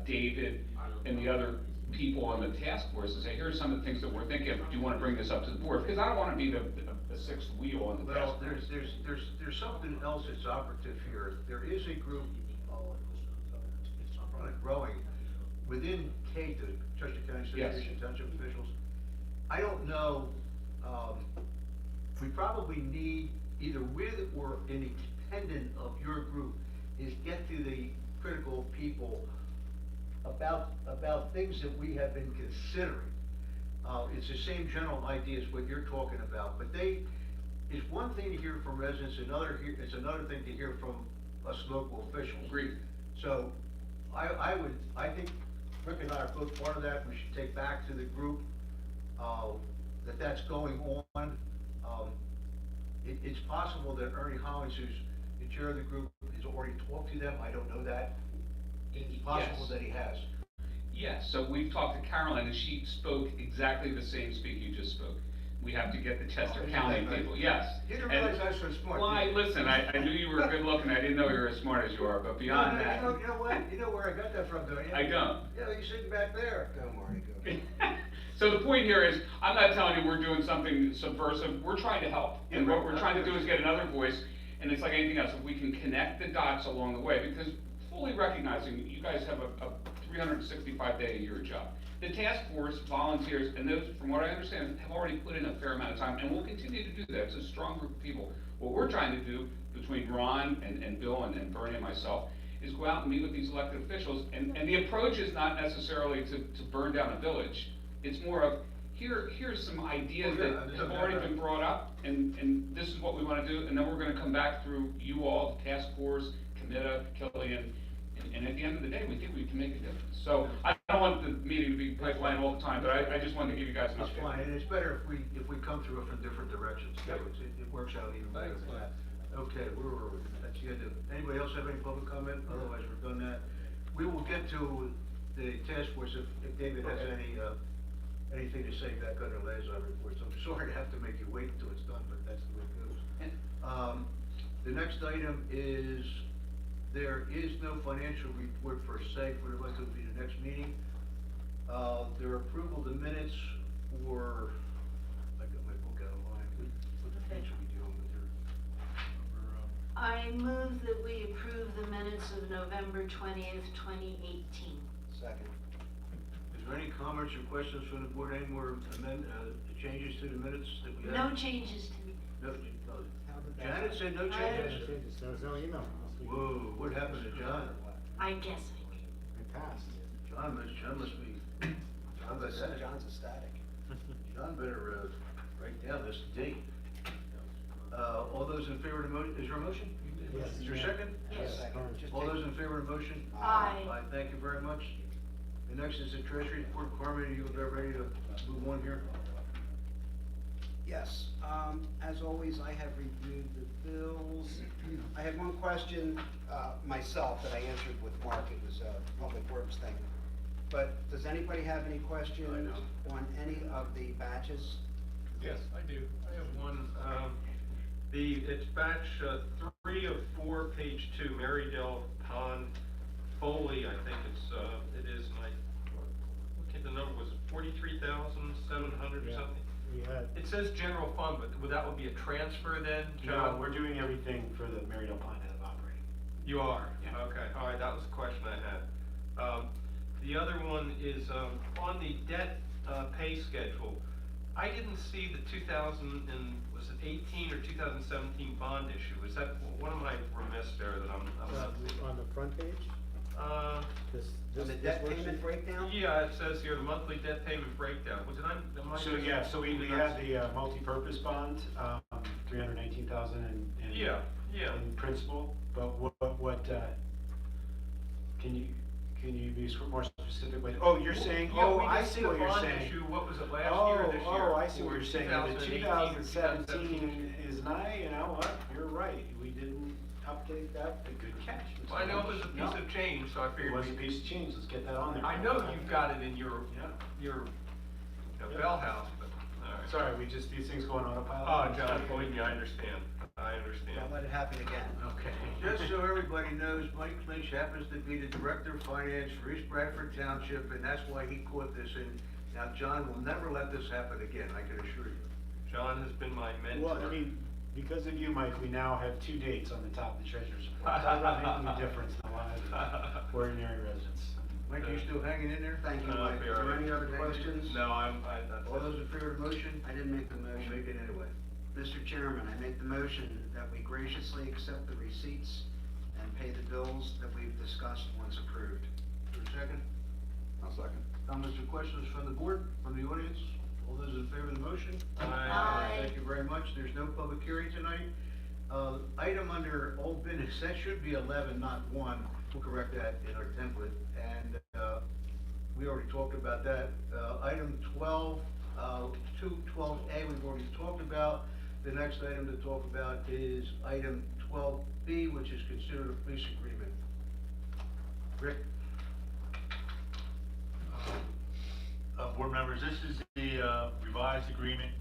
David and the other people on the task force and say, here's some of the things that we're thinking of. Do you want to bring this up to the board? Because I don't want to be the sixth wheel on the task force. There's something else that's operative here. There is a group, it's probably growing, within the Chester County Association of Township Officials. I don't know, we probably need, either with or independent of your group, is get to the critical people about things that we have been considering. It's the same general idea as what you're talking about, but it's one thing to hear from residents, it's another thing to hear from us local officials. Agreed. So, I think Rick and I are both part of that. We should take back to the group, that's going on. It's possible that Ernie Hollins, who's the chair of the group, has already talked to them. I don't know that. It's possible that he has. Yes, so we've talked to Carolyn, and she spoke exactly the same speak you just spoke. We have to get the Chester County people, yes. You didn't realize I was so smart. Well, listen, I knew you were good looking, I didn't know you were as smart as you are, but beyond that. You know what? You know where I got that from, don't you? I don't. Yeah, you're sitting back there. Go, Marty, go. So the point here is, I'm not telling you we're doing something subversive, we're trying to help. And what we're trying to do is get another voice, and it's like anything else, if we can connect the dots along the way, because fully recognizing you guys have a 365-day-a-year job. The task force, volunteers, and those, from what I understand, have already put in a fair amount of time, and will continue to do that. It's a strong group of people. What we're trying to do, between Ron and Bill and Bernie and myself, is go out and meet with these elected officials, and the approach is not necessarily to burn down a village. It's more of, here's some ideas that have already been brought up, and this is what we wanna do, and then we're gonna come back through you all, the task force, Committa, Killian, and at the end of the day, we think we can make a difference. So, I don't want the meeting to be pipeline all the time, but I just wanted to give you guys an It's update. fine, and it's better if we come through it from different directions, so it works out even better Thanks, than Mike. that. Okay, where were we? That's the end of, anybody else have any public comment? Otherwise, we're done that. We will get to the task force if David has anything to say back on the liaison reports. I'm sorry to have to make you wait until it's done, but that's the way it goes. The next item is, there is no financial report per se for the, will be the next meeting. Their approval of the minutes for, I got my book out of line, what page are we dealing with here? I move that we approve the minutes of November 20th, 2018. Second. Is there any comments or questions from the board, any more changes to the minutes that we have? No changes to me. No, Janet said no changes. There was no email. Whoa, what happened to John? I guess I did. It passed. John must be, John's ecstatic. John better, write down this date. All those in favor of the motion, is there a motion? Yes. Is there a second? Yes. All those in favor of the motion? Aye. Aye, thank you very much. The next is the treasury report. Carmen, you about ready to move on here? Yes, as always, I have reviewed the bills. I had one question, myself, that I answered with Mark, it was a public works thing. But does anybody have any questions on any of the batches? Yes, I do. I have one, it's batch 3 of 4, page 2, Marydale Pond Foley, I think it is, and what the number was, 43,700 or Yeah. something? We had, It says general fund, but that would be a transfer then, No, John? we're doing everything for the Marydale Pond out of operating. You are? Yeah. Okay, all right, that was the question I had. The other one is, on the debt, pay schedule, I didn't see the 2018 or 2017 bond issue. Is that, what am I remiss there that I'm not seeing? on the front page, this. On the debt payment breakdown? Yeah, it says here, the monthly debt payment breakdown. Was it on, am I So, missing- yeah, so we had the multi-purpose bond, 319,000 in Yeah. in principal, but what, can you be more specific with, oh, you're saying, Yeah, oh, we I did see the what you're bond saying. issue, what was it, last year or this year? Oh, I see what Or you're saying, the 2018 or 2017 is not, you know what, you're right, we didn't update that, a good catch. Mr. Well, I know it was a No. piece of change, so I It figured. was a piece of change, let's get that on there. I know you've got it in your Yeah. bell house, but, all right. Sorry, we just, these things go on autopilot. Oh, John, believe me, I understand. I understand. Don't let it happen again. Okay. Just so everybody knows, Mike Lynch happens to be the Director of Finance for East Bradford Township, and that's why he caught this in. Now, John will never let this happen again, I can assure you. John has been my mentor. Well, I mean, because of you, Mike, we now have 2 dates on the top of the treasurer's report. Talk about making a difference in the lives of ordinary residents. Mike, you still hanging in there? Thank you, Mike. Is there any other questions? No, that's All those in favor of the motion? I didn't make the We'll motion. make it anyway. Mr. Chairman, I make the motion that we graciously accept the receipts and pay the bills that we've discussed once approved. Is there a second? I'll second. Comments or questions from the board, from the audience? All those in favor of the motion? Aye. Thank you very much. There's no public hearing tonight. Item under old business, that should be 11, not 1. We'll correct that in our template. And we already talked about that. Item 12, 212A, we've already talked about. The next item to talk about is item 12B, which is considered a police agreement. Rick? Board members, this is the revised agreement,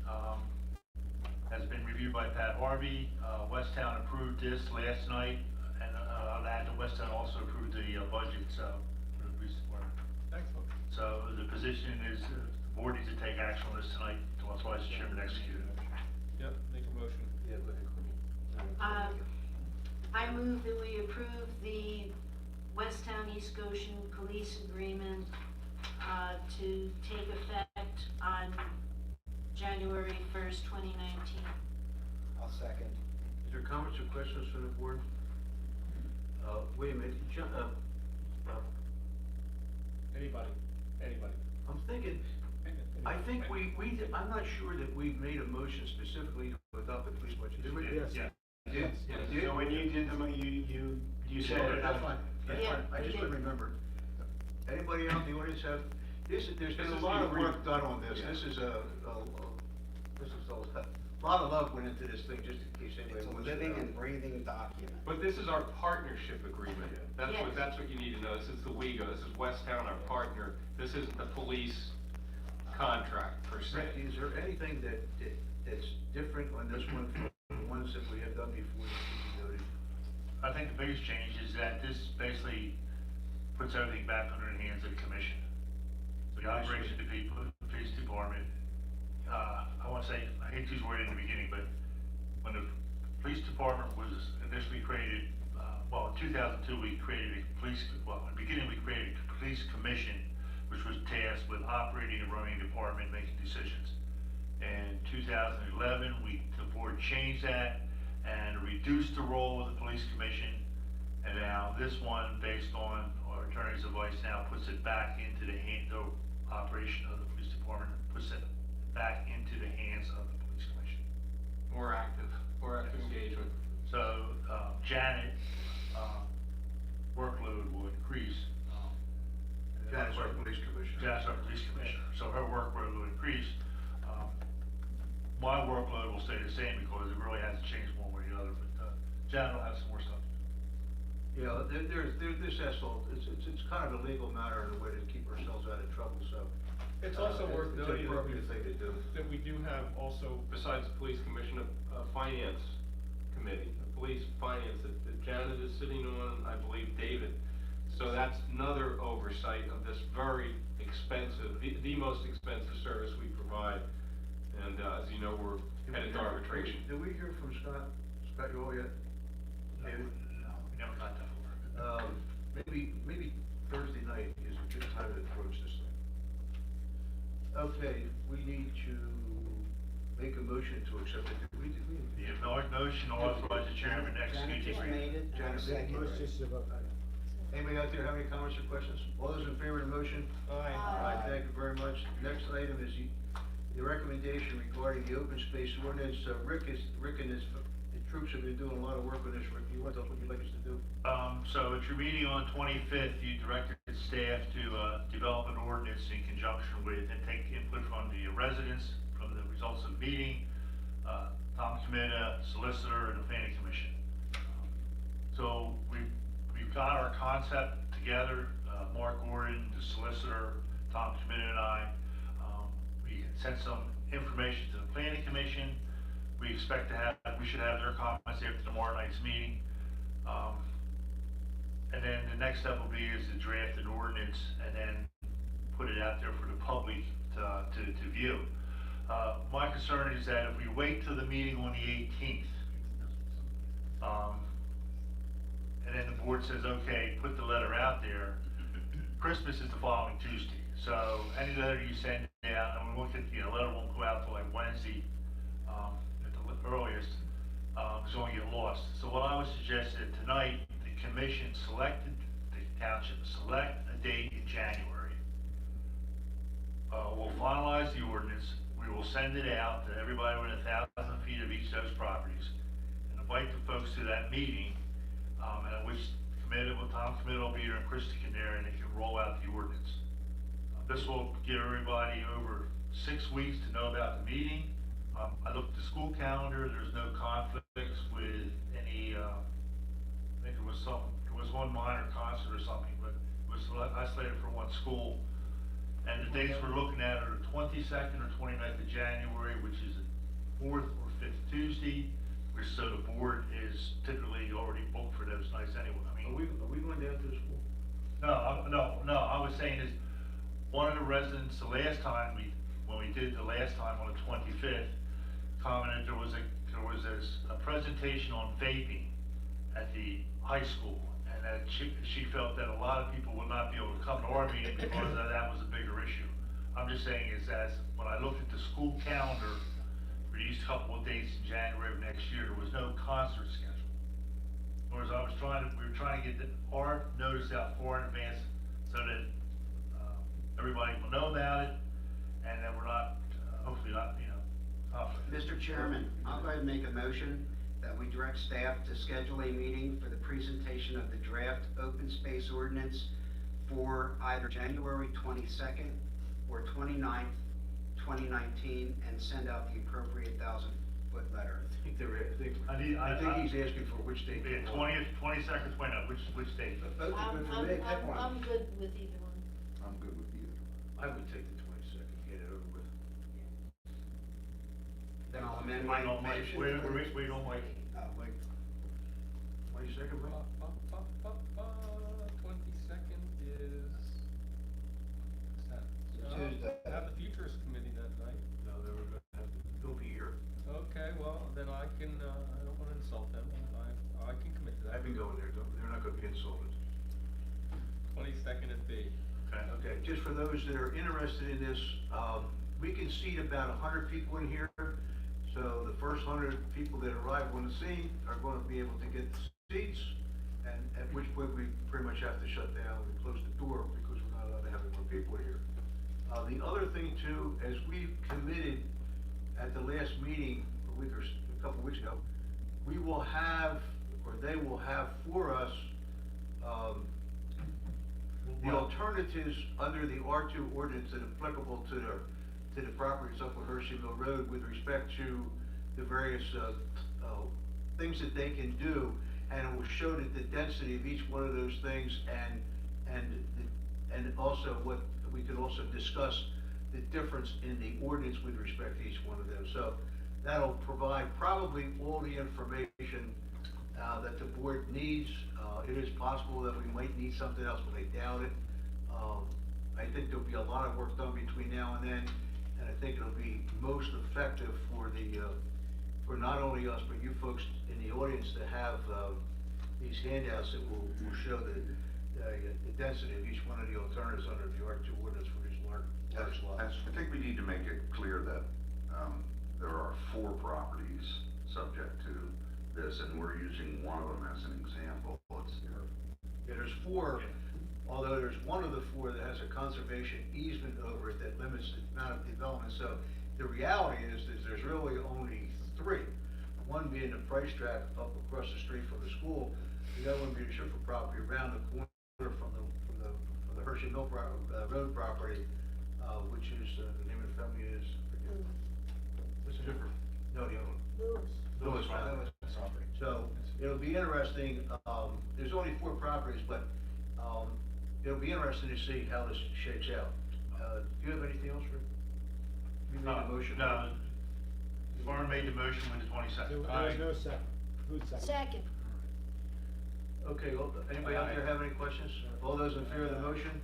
has been reviewed by Pat Harvey. Westtown approved this last night, and I'll add that Westtown also approved the budget, so, for the police department. Excellent. So the position is, the board needs to take action on this tonight to authorize the chairman to execute it. Yep, make a motion. Yeah, go ahead. I move that we approve the Westtown East Goshen Police Agreement to take effect on January 1st, 2019. I'll second. Is there comments or questions from the board? Wait a minute, John, Anybody. I'm thinking, I think I'm not sure that we've made a motion specifically to adopt the police budget, did we? Yes. Yeah. Did? Did? So when you did you said. Okay, that's fine, that's Yeah, fine, I just we couldn't did. remember. Anybody out in the audience have, there's been a lot of work done on this, this is a lot of love went into this thing, just in case anybody It's a wants to living know. and breathing document. But this is our partnership agreement. Yes. That's what you need to know. This is the WEGO, this is Westtown, our partner. This isn't the police contract per Rick, se. is there anything that's different on this one from the ones that we have done before that should be noted? I think the biggest change is that this basically puts everything back under the hands of the commission. So the operation of the police department, I want to say, I hate to use the word in the beginning, but when the police department was initially created, in 2002, we created in the beginning, we created a police commission, which was tasked with operating and running the department, making decisions. In 2011, the board changed that and reduced the role of the police commission. And now this one, based on our attorney's advice, now puts it back into the operation of the police department, puts it back into the hands of the police commission. More active engagement. So, Janet, workload will increase. Janet's our police commissioner. Janet's our police commissioner, so her workload will increase. My workload will stay the same because it really hasn't changed one way or the other, but, Janet will have some more stuff to do. Yeah, this asphalt, it's kind of a legal matter in a way to keep ourselves out of trouble, so. It's also worth It's noting an appropriate thing to do. that we do have also, Besides the police commission, a finance committee, a police finance that Janet is sitting on, I believe David. So that's another oversight of this very expensive, the most expensive service we provide. And, as you know, we're headed to arbitration. Did we hear from Scott Yule yet? David? No, we never got that far. Maybe Thursday night is a good time to approach this thing. Okay, we need to make a motion to accept it. Did we? The motion authorized the chairman to execute Janet the just agreement. made it, and I Janet made second it. it. Just about that. Anybody out there have any comments or questions? All those in favor of the motion? Aye. Aye, thank you very much. Next item is the recommendation regarding the open space ordinance. Rick and the troops have been doing a lot of work on this. Rick, you want to tell us what you'd like us to do? So at your meeting on 25th, you directed staff to develop an ordinance in conjunction with and take input from the residents, from the results of the meeting, Tom Committa, solicitor, and the planning commission. So we've got our concept together, Mark Gordon, the solicitor, Tom Committa and I. We sent some information to the planning commission. We should have their comments after tomorrow night's meeting. And then the next step will be to draft an ordinance and then put it out there for the public to view. My concern is that if we wait till the meeting on the 18th, and then the board says, okay, put the letter out there, Christmas is the following Tuesday. So any letter you send out, and we look at, the letter won't go out till like Wednesday, at the earliest, it's going to get lost. So what I would suggest that tonight, the commission selected, the township select a date in January. We'll finalize the ordinance, we will send it out to everybody within 1,000 feet of each of those properties, and invite the folks to that meeting, and which Tom Committa will be there and Christie can there, and they can roll out the ordinance. This will give everybody over 6 weeks to know about the meeting. I looked at the school calendar, there's no conflicts with any, I think there was one minor concert or something, but it was isolated for one school. And the dates we're looking at are the 22nd or 29th of January, which is the 4th or 5th Tuesday, which so the board is typically already booked for those nights anyway. I mean, Are we going down to the school? no, I was saying is, one of the residents, the last time when we did the last time on the 25th, commented there was a presentation on vaping at the high school, and that she felt that a lot of people would not be able to come to our meeting because that was a bigger issue. I'm just saying is as, when I looked at the school calendar for these couple of dates in January of next year, there was no concert schedule. Whereas I was we were trying to get our notice out far in advance so that, everybody will know about it, and that we're not, hopefully not, conflict. Mr. Chairman, I'll go ahead and make a motion that we direct staff to schedule a meeting for the presentation of the draft open space ordinance for either January 22nd or 29th, 2019, and send out the appropriate 1,000-foot letter. I think he's asking for which date. Yeah, 20th, 22nd, 29th, which date? Both are good for me, pick one. I'm good with either one. I'm good with you. I would take the 22nd, get it over with. Then I'll amend my Wait on Mike, motion. wait on Mike. Mike, 22nd, Mike? 22nd is, what's that? Tuesday. Have the Futures Committee that night. No, they were gonna have to, he'll be here. Okay, well, then I can, I don't wanna insult them, I can commit to that. I've been going there, they're not gonna be insulted. 22nd at B. Okay. Okay, just for those that are interested in this, we can seat about 100 people in here. So the first 100 people that arrive on the scene are gonna be able to get seats, and at which point we pretty much have to shut down and close the door because we're not allowed to have any more people here. The other thing too, as we committed at the last meeting, a couple weeks ago, we will have, or they will have for us, the alternatives under the R2 ordinance that are applicable to the properties up on Hershey Mill Road with respect to the various, things that they can do, and it will show that the density of each one of those things, and also what, we could also discuss the difference in the ordinance with respect to each one of them. So that'll provide probably all the information, that the board needs. It is possible that we might need something else, but I doubt it. I think there'll be a lot of work done between now and then, and I think it'll be most effective for for not only us, but you folks in the audience to have, these handouts that will show the density of each one of the alternatives under the R2 ordinance for these large lots. I think we need to make it clear that, there are 4 properties subject to this, and we're using one of them as an example. Yeah, there's 4, although there's one of the 4 that has a conservation easement over it that limits the amount of development. So the reality is there's really only 3. One being the price track up across the street from the school, the other one being the Schiffer property around the corner from the Hershey Mill Road property, which is, the name of the family is, what's the Schiffer? No, the other one. Lewis property. So it'll be interesting, there's only 4 properties, but, it'll be interesting to see how this shakes out. Do you have anything else, Rick? You made a motion? No, Farmer made the motion when the 22nd. There was no second. Who's second? Second. Okay, well, anybody out there have any questions? All those in favor of the motion?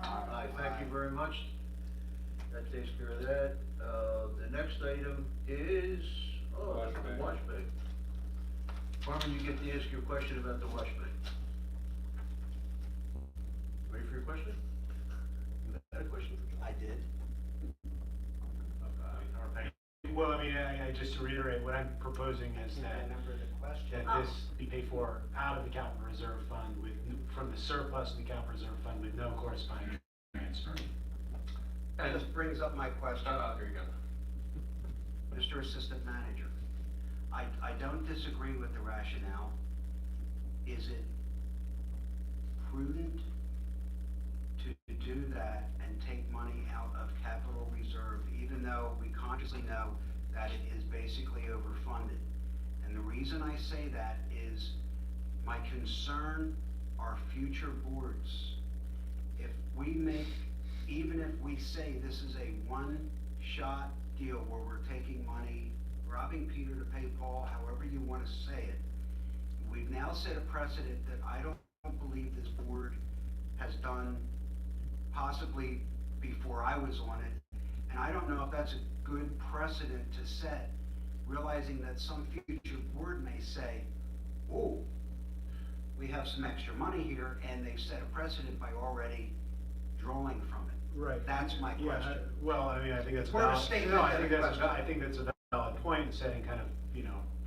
Aye, thank you very much. That takes care of that. The next item is, Wash the bay. wash bay. Farman, you get to ask your question about the wash bay. Ready for your question? You had a question? I did. Well, I mean, I just to reiterate, what I'm proposing is I that, remember the question. that this be paid for out of the capital reserve fund from the surplus of the capital reserve fund with no corresponding transfer. And this brings up my question. There you go. Mr. Assistant Manager, I don't disagree with the rationale. Is it prudent to do that and take money out of capital reserve, even though we consciously know that it is basically overfunded? And the reason I say that is my concern are future boards. If we make, even if we say this is a one-shot deal where we're taking money, robbing Peter to pay Paul, however you want to say it, we've now set a precedent that I don't believe this board has done, possibly before I was on it. And I don't know if that's a good precedent to set, realizing that some future board may say, oh, we have some extra money here, and they've set a precedent by already drawing from it. Right. That's my question. Well, I mean, I think that's a More of a valid, statement no, I than think a that's, question. I think that's a valid point in setting kind of,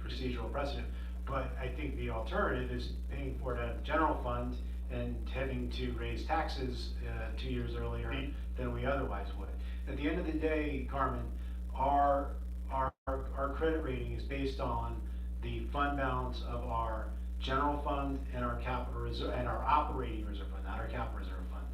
procedural precedent. But I think the alternative is paying for it out of the general fund and having to raise taxes 2 years earlier than we otherwise would. At the end of the day, Carmen, our credit rating is based on the fund balance of our general fund and our capital reserve, and our operating reserve fund, not our capital reserve fund.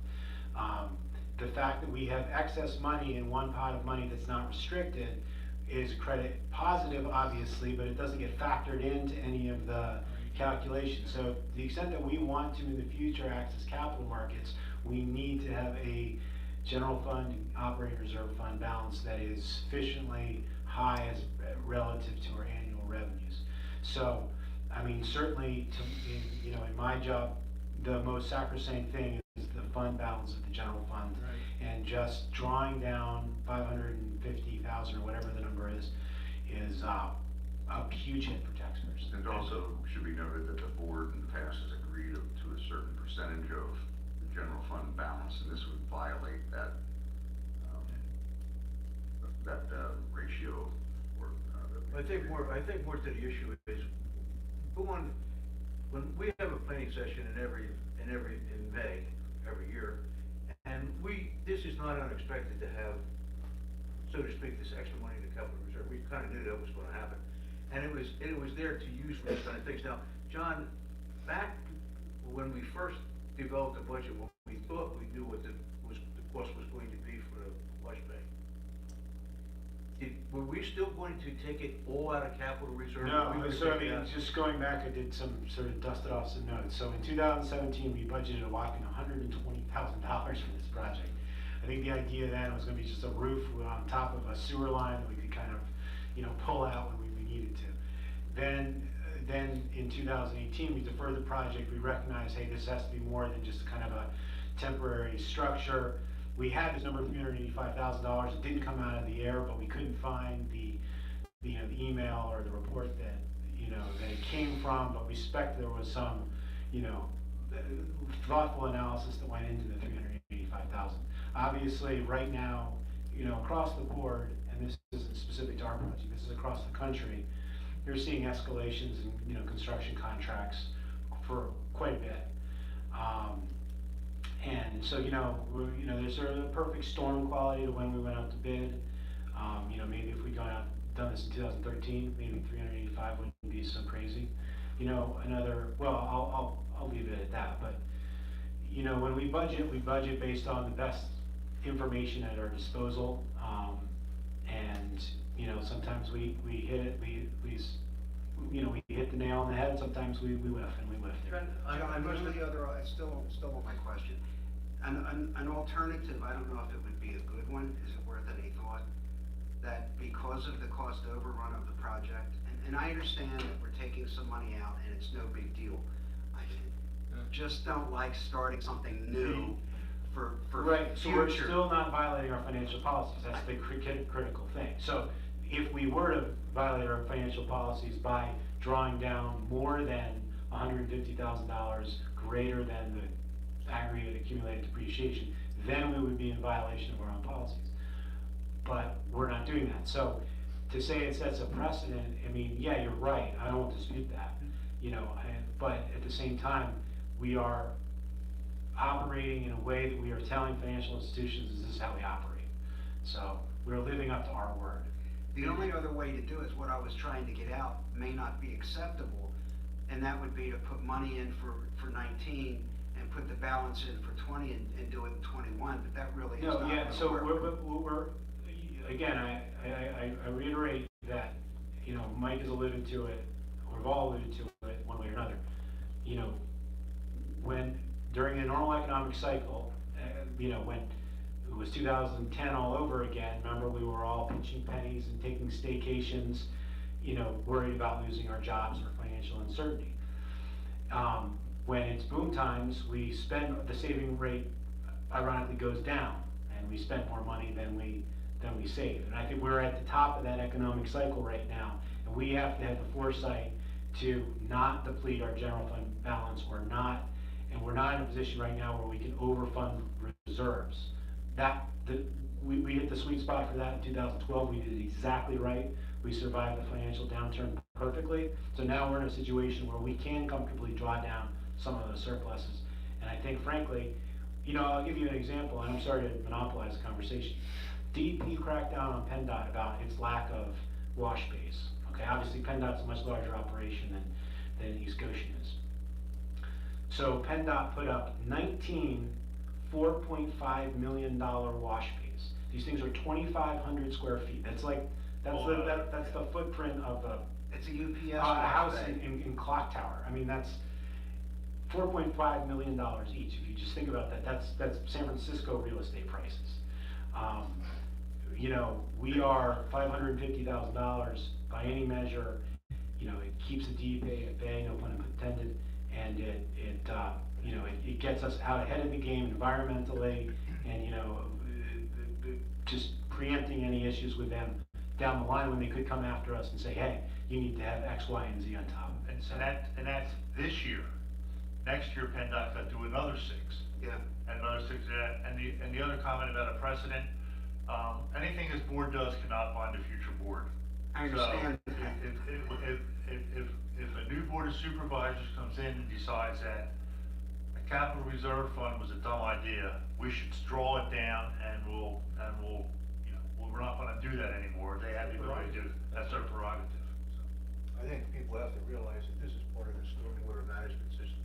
The fact that we have excess money in one pot of money that's not restricted is credit positive, obviously, but it doesn't get factored into any of the calculations. So to the extent that we want to in the future access capital markets, we need to have a general fund, operating reserve fund balance that is sufficiently high as relative to our annual revenues. So, I mean, certainly, in my job, the most sacrosanct thing is the fund balance of the general fund. Right. And just drawing down 550,000 or whatever the number is a huge hit for taxpayers. And also should be noted that the board in the past has agreed to a certain percentage of the general fund balance, and this would violate that ratio. Or, I think more to the issue is, when we have a planning session in May, every year, and this is not unexpected to have, so to speak, this extra money in the capital reserve. We kind of knew that was gonna happen. And it was there to use for these kind of things. Now, John, back when we first developed the budget, we thought we knew what the cost was going to be for the flush bay. Were we still going to take it all out of capital reserve? No, Were we so I gonna take it mean, out? just going back, I did some sort of dusted off some notes. So in 2017, we budgeted a whopping $120,000 for this project. I think the idea then was gonna be just a roof on top of a sewer line that we could kind of, pull out when we needed to. Then in 2018, we deferred the project. We recognized, hey, this has to be more than just kind of a temporary structure. We had this number of $385,000. It didn't come out of the air, but we couldn't find the email or the report that it came from. But we suspect there was some, thoughtful analysis that went into the $385,000. Obviously, right now, across the board, and this isn't specific to our project, this is across the country, you're seeing escalations in construction contracts for quite a bit. And so, there's sort of a perfect storm quality to when we went out to bid. Maybe if we'd done this in 2013, maybe 385 wouldn't be so crazy. I'll leave it at that. But, when we budget based on the best information at our disposal. And, sometimes we hit it, we hit the nail on the head, sometimes we whiff and we whiff there. Still on my question. An alternative, I don't know if it would be a good one, is it worth any thought? That because of the cost overrun of the project, and I understand that we're taking some money out and it's no big deal. I just don't like starting something new for Right, so we're future. still not violating our financial policies, that's the critical thing. So if we were to violate our financial policies by drawing down more than $150,000 greater than the aggregate accumulated depreciation, then we would be in violation of our own policies. But we're not doing that. So to say it sets a precedent, I mean, yeah, you're right, I don't dispute that. But at the same time, we are operating in a way that we are telling financial institutions this is how we operate. So we're living up to our word. The only other way to do it is what I was trying to get out may not be acceptable, and that would be to put money in for 19 and put the balance in for 20 and do it in 21, but that really is not No, yeah, gonna so work. we're again, I reiterate that, Mike has alluded to it, or we've all alluded to it one way or another. When, during a normal economic cycle, when it was 2010 all over again, remember we were all pinching pennies and taking staycations, worried about losing our jobs or financial uncertainty. When it's boom times, the saving rate ironically goes down, and we spend more money than we save. And I think we're at the top of that economic cycle right now, and we have to have the foresight to not deplete our general fund balance, and we're not in a position right now where we can overfund reserves. We hit the sweet spot for that in 2012. We did it exactly right. We survived the financial downturn perfectly, so now we're in a situation where we can comfortably draw down some of those surpluses. And I think frankly, you know, I'll give you an example, and I'm sorry to monopolize the conversation. DEP cracked down on PennDOT about its lack of wash bays. Okay, obviously PennDOT's a much larger operation than East Goshen is. So PennDOT put up 19 $4.5 million wash bays. These things are 2,500 square feet. That's like, that's the footprint of It's a UPS. a house in Clock Tower. I mean, that's $4.5 million each. If you just think about that, that's San Francisco real estate prices. You know, we are $550,000 by any measure. You know, it keeps the DEP at bay, no pun intended, and you know, it gets us out ahead of the game environmentally, and you know, just preempting any issues with them down the line when they could come after us and say, hey, you need to have X, Y, and Z on top. And that's this year. Next year, PennDOT's got to do another 6. Yeah. And another 6 of that. And the other comment about a precedent, anything this board does cannot bind a future board. I understand. So if a new board of supervisors comes in and decides that a capital reserve fund was a dumb idea, we should draw it down and we'll, you know, we're not gonna do that anymore. They have the ability to do it. That's their prerogative. I think people have to realize that this is part of the stormwater management system.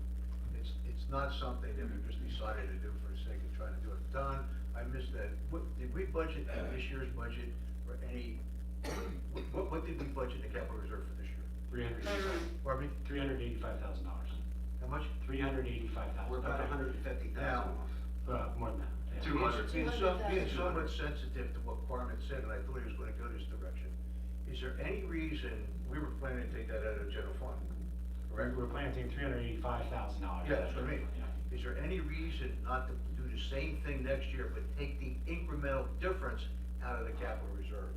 It's not something that we just decided to do for the sake of trying to do it. Don, I missed that. Did we budget in this year's budget for any, what did we budget in the capital reserve for this year? Pardon me? $385,000. How much? $385,000. We're about 150,000 off. More than that. Yeah. 200. Being somewhat sensitive to what Carmen said, and I thought he was gonna go this direction, is there any reason, we were planning to take that out of the general fund, correct? We're planting $385,000. Yeah, that's what I mean. Yeah. Is there any reason not to do the same thing next year, but take the incremental difference out of the capital reserve?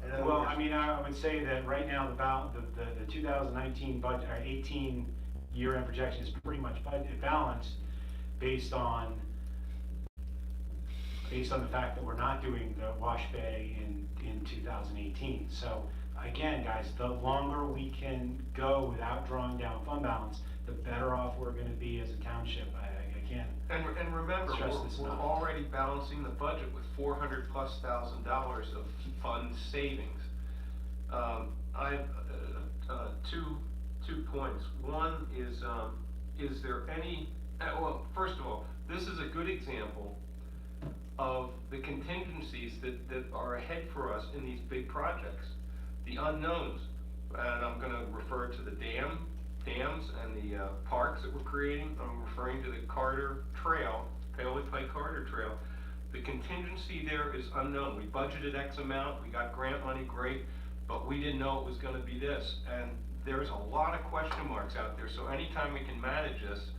In other Well, words- I mean, I would say that right now, the 2019 budget, or 18 year-end projection is pretty much balanced based on the fact that we're not doing the wash bay in 2018. So again, guys, the longer we can go without drawing down fund balance, the better off we're gonna be as a township. I can't. And remember, stress this we're enough. already balancing the budget with $400,000+ of fund savings. I have two points. One is there any, well, first of all, this is a good example of the contingencies that are ahead for us in these big projects. The unknowns, and I'm gonna refer to the dams and the parks that we're creating. I'm referring to the Carter Trail, Paoli Pike Carter Trail. The contingency there is unknown. We budgeted X amount, we got grant money, great, but we didn't know it was gonna be this. And there's a lot of question marks out there, so anytime we can manage this,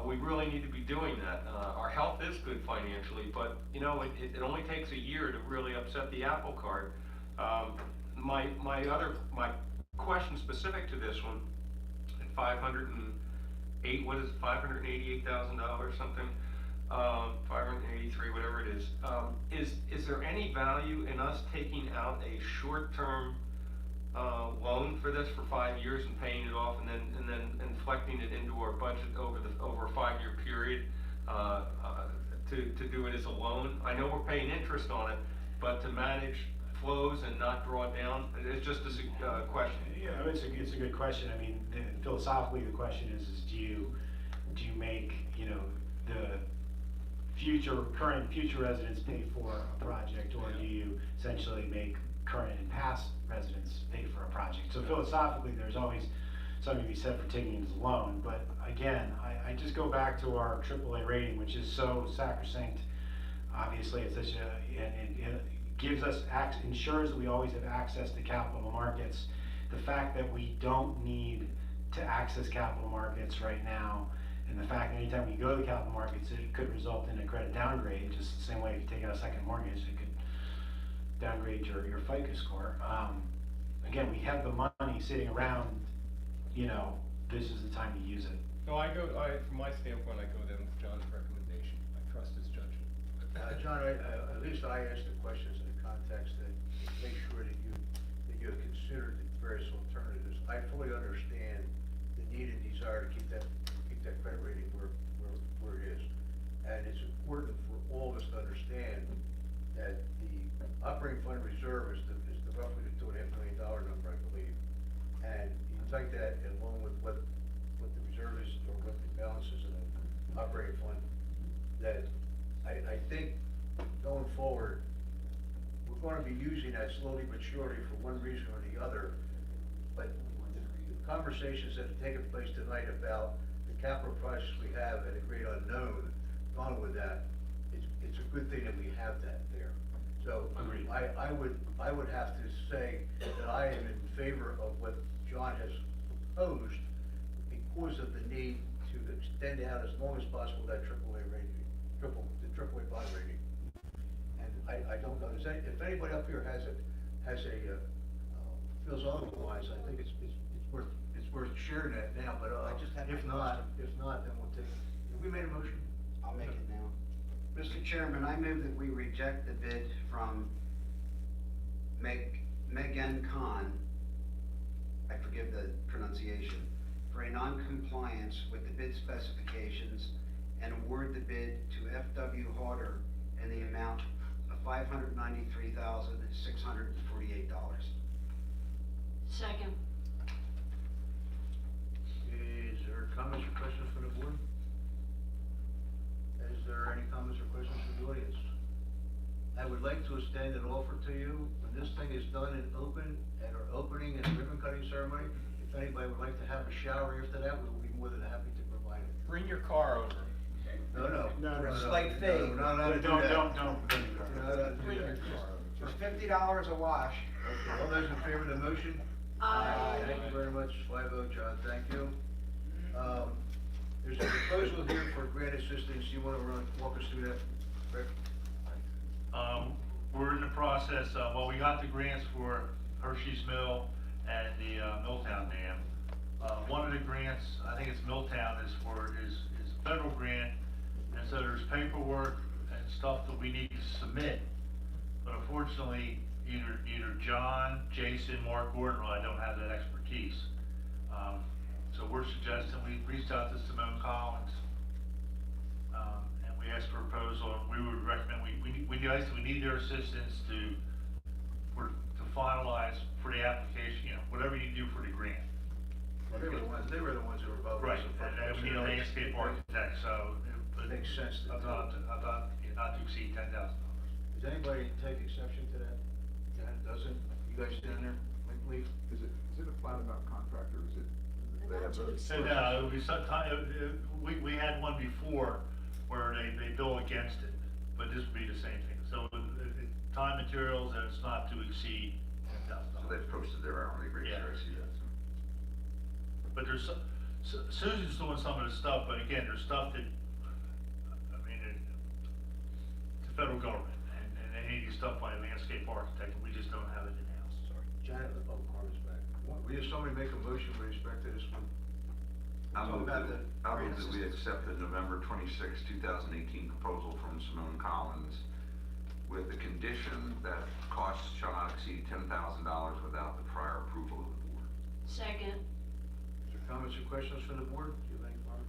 we really need to be doing that. Our health is good financially, but you know, it only takes a year to really upset the apple cart. My question specific to this one, at what is it, $588,000 something? 583, whatever it is there any value in us taking out a short-term loan for this for 5 years and paying it off and then inflecting it into our budget over a 5-year period to do it as a loan? I know we're paying interest on it, but to manage flows and not draw down, it's just a question. Yeah, it's a good question. I mean, philosophically, the question is do you make, you know, the current and future residents pay for a project, or do you essentially make current and past residents pay for a project? So philosophically, there's always something to be said for taking it as a loan, but again, I just go back to our AAA rating, which is so sacrosanct. Obviously, it's such and it gives us, ensures that we always have access to capital markets. The fact that we don't need to access capital markets right now, and the fact that anytime we go to the capital markets, it could result in a credit downgrade, just the same way if you take out a second mortgage, it could downgrade your FICO score. Again, we have the money sitting around, you know, this is the time to use it. No, from my standpoint, I go then with John's recommendation. I trust his judgment. John, at least I asked the questions in the context that make sure that you you have considered the various alternatives. I fully understand the need and desire to keep that credit rating where it is. And it's important for all of us to understand that the operating fund reserve is the roughly the $2.5 million number, I believe. And you take that along with what the reserve is, or what the balance is in the operating fund, that I think going forward, we're gonna be using that slowly but surely for one reason or the other. But the conversations that have taken place tonight about the capital projects we have and the great unknown, gone with that, it's a good thing that we have that there. So, Agreed. I would have to say that I am in favor of what John has proposed because of the need to extend out as long as possible that AAA rating, the AAA bond rating. And I don't know, if anybody up here has feels otherwise, I think it's worth sharing that now, but I just have if my not, then we'll take, have we made a motion? I'll make it now. Mr. Chairman, I move that we reject the bid from Megan Khan, I forgive the pronunciation, for a non-compliance with the bid specifications and award the bid to FW Harder in the amount of $593,648. Second. Is there comments or questions from the board? Is there any comments or questions from the audience? I would like to extend an offer to you, when this thing is done and open, at our opening and ribbon cutting ceremony, if anybody would like to have a shower after that, we will be more than happy to provide it. Bring your car over. No. Slight fee. No, Don't. Bring your car over. For $50 a wash. Okay, all those in favor of the motion? Aye. Thank you very much, 5-0, John, thank you. There's a proposal here for grant assistance, you wanna walk us through that, Rick? We're in the process, well, we got the grants for Hershey's Mill and the, Milltown Dam. One of the grants, I think it's Milltown, is a federal grant, and so there's paperwork and stuff that we need to submit. But unfortunately, either John, Jason, Mark, Gordon, or I don't have that expertise. So we're suggesting, we reached out to Simone Collins, and we asked for a proposal, and we would recommend, we need their assistance to finalize for the application, whatever you do for the grant. Well, they were the ones that were involved. Right, and we need a landscape architect, so. It makes sense to do. Not to exceed $10,000. Does anybody take exception to that? That doesn't, you guys down there, leave? Is it a flat amount contract, or is it, they have those? So no, it would be sometime, we had one before where they bill against it, but this would be the same thing. So time, materials, and it's not to exceed $10,000. So they've posted their hourly rates, Yeah. I see that. But there's Susan's doing some of the stuff, but again, there's stuff that, I mean, it's the federal government, and they need stuff by a landscape architect, and we just don't have it in-house. Sorry, Janet, Carmen's back. Will you, somebody make a motion with respect to this one? I'll Talk move about that we accept the November 26, 2018 proposal from Simone Collins with the condition that costs shall not exceed $10,000 without the prior approval of the board. Second. Is there comments or questions from the board? Do you have any, Carmen?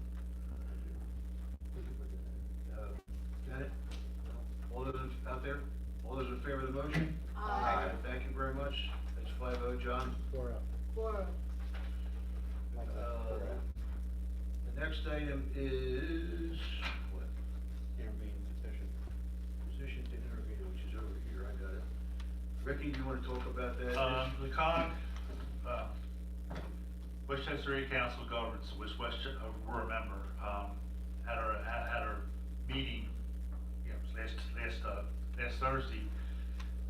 Janet? All those out there? All those in favor of the motion? Aye. Thank you very much. That's 5-0, John. 4. The next item is, what? Intervene petition. Position to intervene, which is over here, I got it. Ricky, do you wanna talk about that? The Westchester Area Council of Governments, which we're a member, had our meeting, last Thursday.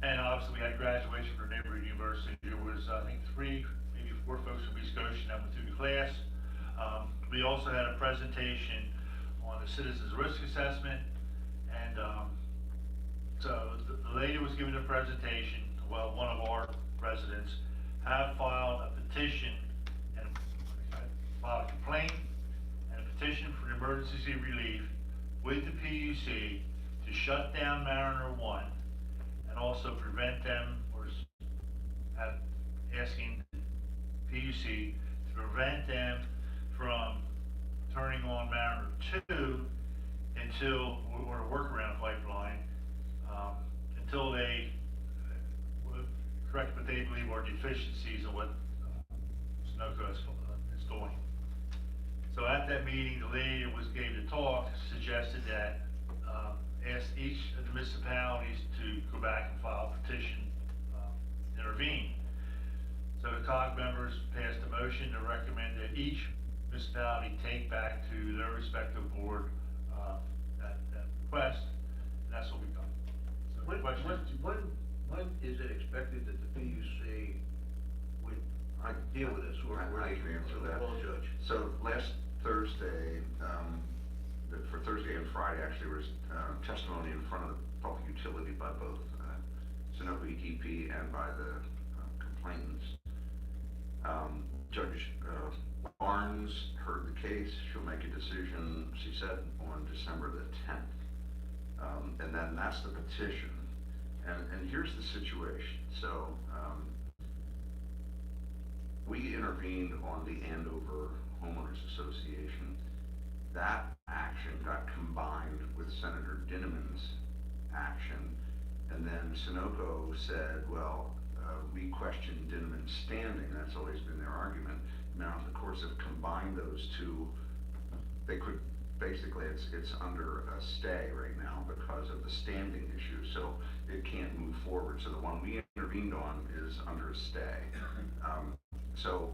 And obviously we had graduation for neighborhood university. There was, I think, 3, maybe 4 folks from East Goshen that went through the class. We also had a presentation on the citizens risk assessment, and so the lady was giving a presentation. Well, one of our residents have filed a petition and filed a complaint and a petition for emergency relief with the PUC to shut down Mariner 1 and also prevent them or asking PUC to prevent them from turning on Mariner 2 until, or a workaround pipeline, until they correct what they believe are deficiencies in what Sunoco is doing. So at that meeting, the lady that gave the talk suggested that, asked each of the municipalities to go back and file a petition, intervene. So the COG members passed a motion to recommend that each municipality take back to their respective board, that request, and that's what we've done. So the question is, When is it expected that the PUC would deal with this, or I can answer that. Well, Judge. So last Thursday, for Thursday and Friday, actually, there was testimony in front of the public utility by both Sunoco ETP and by the complainants. Judge Barnes heard the case. She'll make a decision, she said, on December the 10th. And then that's the petition. And here's the situation. So, we intervened on the Andover Homeowners Association. That action got combined with Senator Dinniman's action, and then Sunoco said, well, we questioned Dinniman's standing. That's always been their argument. Now, the courts have combined those two. They could, basically, it's under a stay right now because of the standing issue, so it can't move forward. So the one we intervened on is under a stay. So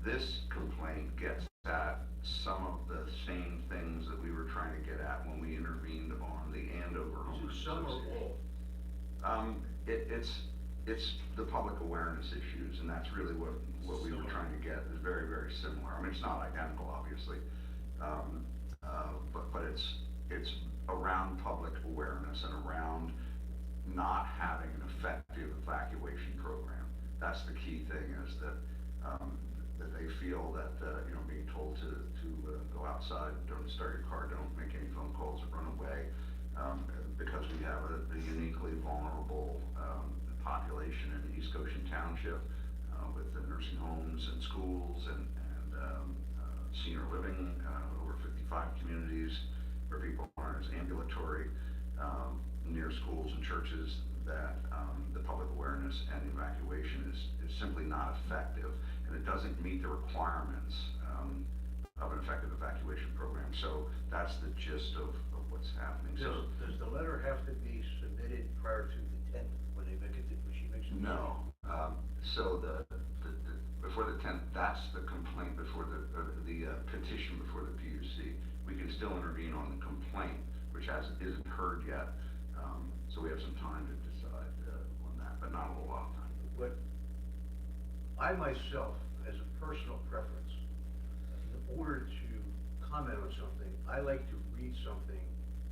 this complaint gets at some of the same things that we were trying to get at when we intervened on the Andover Homeowners Association. It's the public awareness issues, and that's really what we were trying to get. Is very, very similar. I mean, it's not identical, obviously, but it's around public awareness and around not having an effective evacuation program. That's the key thing, is that that they feel that being told to go outside, don't start your car, don't make any phone calls, run away, because we have a uniquely vulnerable population in East Goshen Township, with the nursing homes and schools and senior living, over 55 communities where people aren't as ambulatory, near schools and churches, that the public awareness and evacuation is simply not effective, and it doesn't meet the requirements of an effective evacuation program. So that's the gist of what's happening. So Does the letter have to be submitted prior to the 10th when they make it, when she makes it? no. So the before the 10th, that's the complaint before the petition before the PUC. We can still intervene on the complaint, which isn't heard yet. So we have some time to decide on that, but not a whole lot of time. But I myself, as a personal preference, in order to comment on something, I like to read something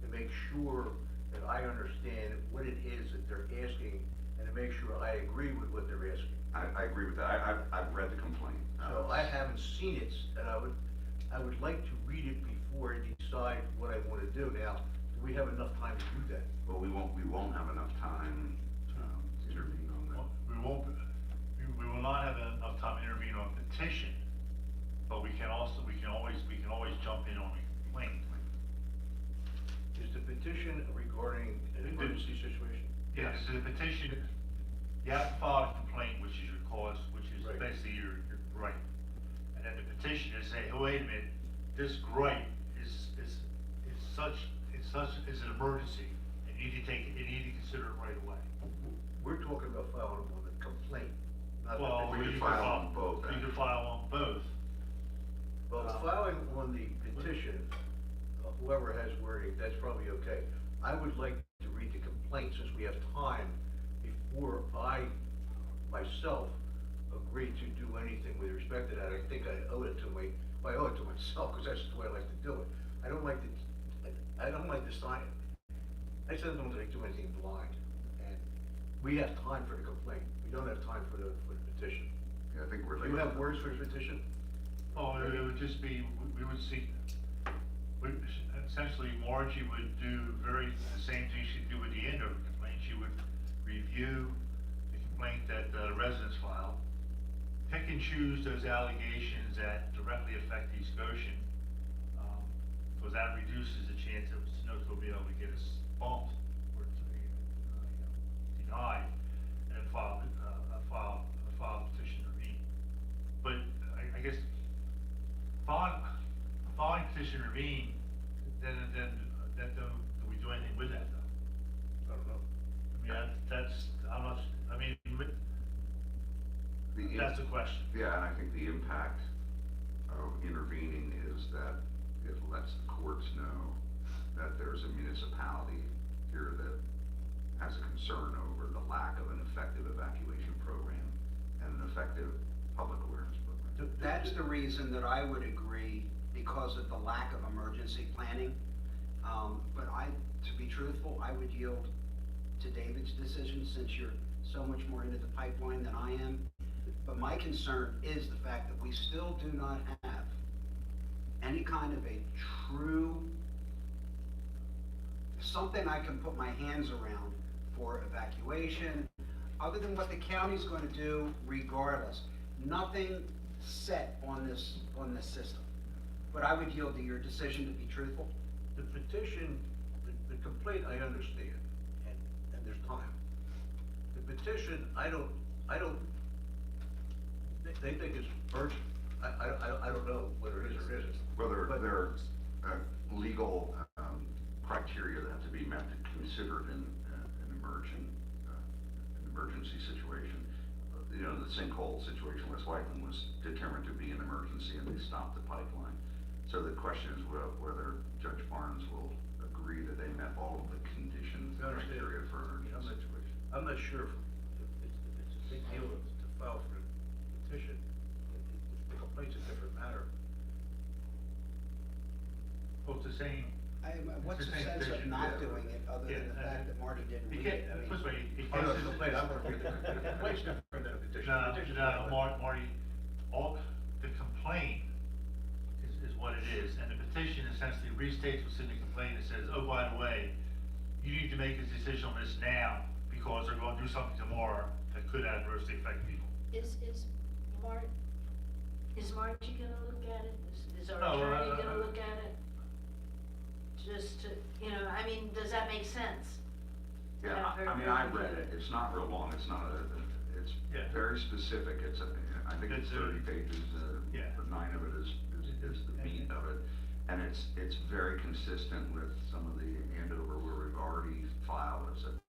to make sure that I understand what it is that they're asking, and to make sure I agree with what they're asking. I agree with that. I've read the complaint. So I haven't seen it, and I would like to read it before I decide what I want to do. Now, do we have enough time to do that? Well, we won't have enough time to intervene on that. We will not have enough time to intervene on petition, but we can always jump in on a complaint. Is the petition regarding an emergency situation? Yes, so the petition, you have to file a complaint, which is your cause, which is Right. basically your right. And then the petition is say, oh, wait a minute, this gripe is an emergency, and you need to consider it right away. We're talking about filing on the complaint, not the Well, we petition. could file on both, You can file on both. Well, filing on the petition, whoever has wording, that's probably okay. I would like to read the complaint, since we have time, before I, myself, agree to do anything with respect to that. I think I owe it to myself, because that's the way I like to do it. I don't like to sign it. I said, don't like do anything blind, and we have time for the complaint. We don't have time for the petition. Yeah, I think we're. Do you have words for the petition? Oh, it would just be, we would seek, essentially Margie would do the same thing she'd do with the end of the complaint. She would review the complaint that the residents filed, pick and choose those allegations that directly affect East Goshen, because that reduces the chance of Sunoco being able to get us bumped or to be denied, and file a petition to intervene. But I guess filing petition to intervene, then do we do anything with that though? I don't know. I mean, that's, I'm not, I mean, that's the question. Yeah, and I think the impact of intervening is that it lets the courts know that there's a municipality here that has a concern over the lack of an effective evacuation program and an effective public awareness program. That's the reason that I would agree, because of the lack of emergency planning. But to be truthful, I would yield to David's decision, since you're so much more into the pipeline than I am. But my concern is the fact that we still do not have any kind of a true, something I can put my hands around for evacuation, other than what the county's going to do regardless. Nothing set on this system. But I would yield to your decision, to be truthful. The petition, the complaint, I understand, and there's time. The petition, I don't, they think it's urgent. I don't know whether it is or isn't. Whether But- there are legal criteria that have to be met to consider it an emergency situation. You know, the sinkhole situation, West Whiteland was determined to be an emergency, and they stopped the pipeline. So the question is whether Judge Barnes will agree that they met all of the conditions, I understand. criteria for an emergency situation. I'm not sure if it's a big deal to file for a petition. If the complaint's a different matter. Well, it's the same. What's the It's the same sense of petition, not yeah. doing it, other than the fact that Marty didn't You read can't, it? I mean, put it this way, you Oh, no, can't. the complaint, I'm gonna read the complaint's different than a petition. No, Petition's no, different. Marty, all, the complaint is what it is, and the petition essentially restates what's in the complaint. It says, oh, by the way, you need to make a decision on this now, because they're gonna do something tomorrow that could adversely affect people. Is Margie gonna look at it? Is our No, attorney gonna look at it? Just to, I mean, does that make sense? Yeah, Have her I mean, I look read at it, it's not real long, it's not it's Yeah. very specific, I think it's It's 30 pages, yeah. but 9 of it is the meat of it. And it's very consistent with some of the Andover where we've already filed as an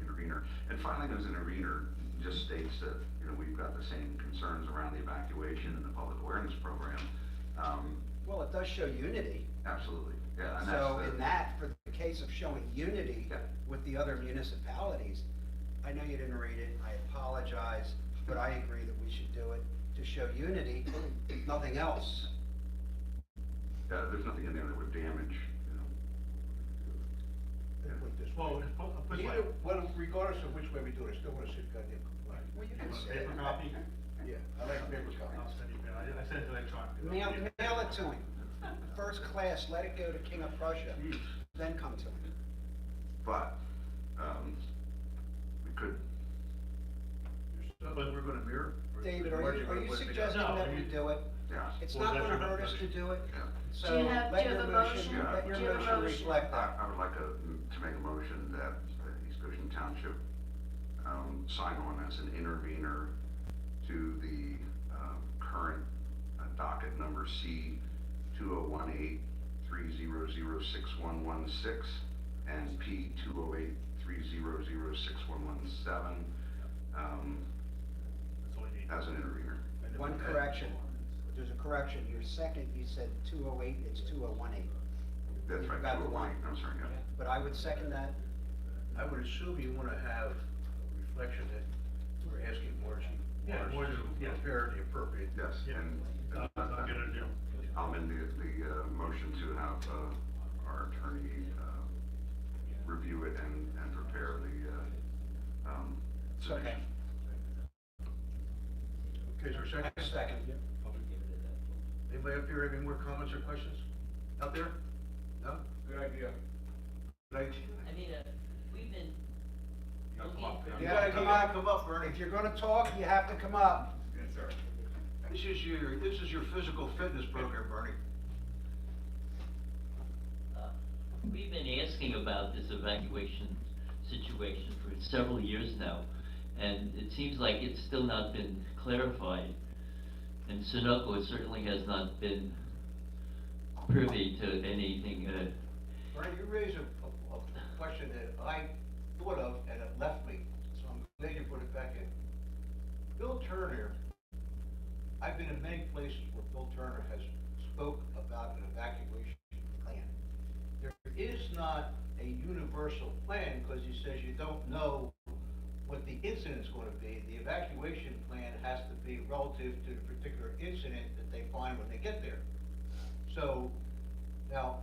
intervener. And filing as an intervener just states that, we've got the same concerns around the evacuation and the public awareness program. Well, it does show unity. Absolutely, yeah. And So that's in that, for the case of showing unity Yeah. with the other municipalities, I know you didn't read it, I apologize, but I agree that we should do it to show unity, if nothing else. there's nothing in there that would damage, Let's put it this way. Well, put it this way. Well, regardless of which way we do it, I still wanna see the goddamn complaint. Well, you You can want a say it. paper copy? Yeah, I like paper I'll copies. send you, I sent it electronically. Mail it to him. First class, let it go to King of Prussia, then come to him. but, we could, But we're gonna mirror? Or David, is are Margie you gonna put it together? suggesting No, that we you- do it? yeah. It's Well, not that's gonna your hurt us to motion. do it, Yeah. so Do you have let a your motion? Yeah. let your Do you have a motion motion? reflect that. I would like to make a motion that East Goshen Township sign on as an intervener to the current docket number C 2018-3006116 and P 208-3006117 That's all you need. as an intervener. And One then- correction, there's a correction, your second, you said 208, it's 2018. That's You right, forgot the 208, one. I'm sorry, yeah. But I would second that. I would assume you wanna have a reflection that we're asking Margie. Yeah, Margie, yeah. Prepare the appropriate. Yes, Yeah. and I'll get it, I'll amend the motion to have our attorney review it and prepare the It's okay. Okay, is there a second? Second. Anybody up here have any more comments or questions? Out there? No? Good idea. Right? I mean, we've been You gotta come up, Bernie. If you're gonna talk, you have to come up. Yes, sir. This is your physical fitness program, Bernie. We've been asking about this evacuation situation for several years now, and it seems like it's still not been clarified. And Sunoco certainly has not been privy to anything, Bernie, you raised a question that I thought of and it left me, so I'm glad you put it back in. Bill Turner, I've been in many places where Bill Turner has spoke about an evacuation plan. There is not a universal plan because he says you don't know what the incident's going to be. The evacuation plan has to be relative to the particular incident that they find when they get there. So now,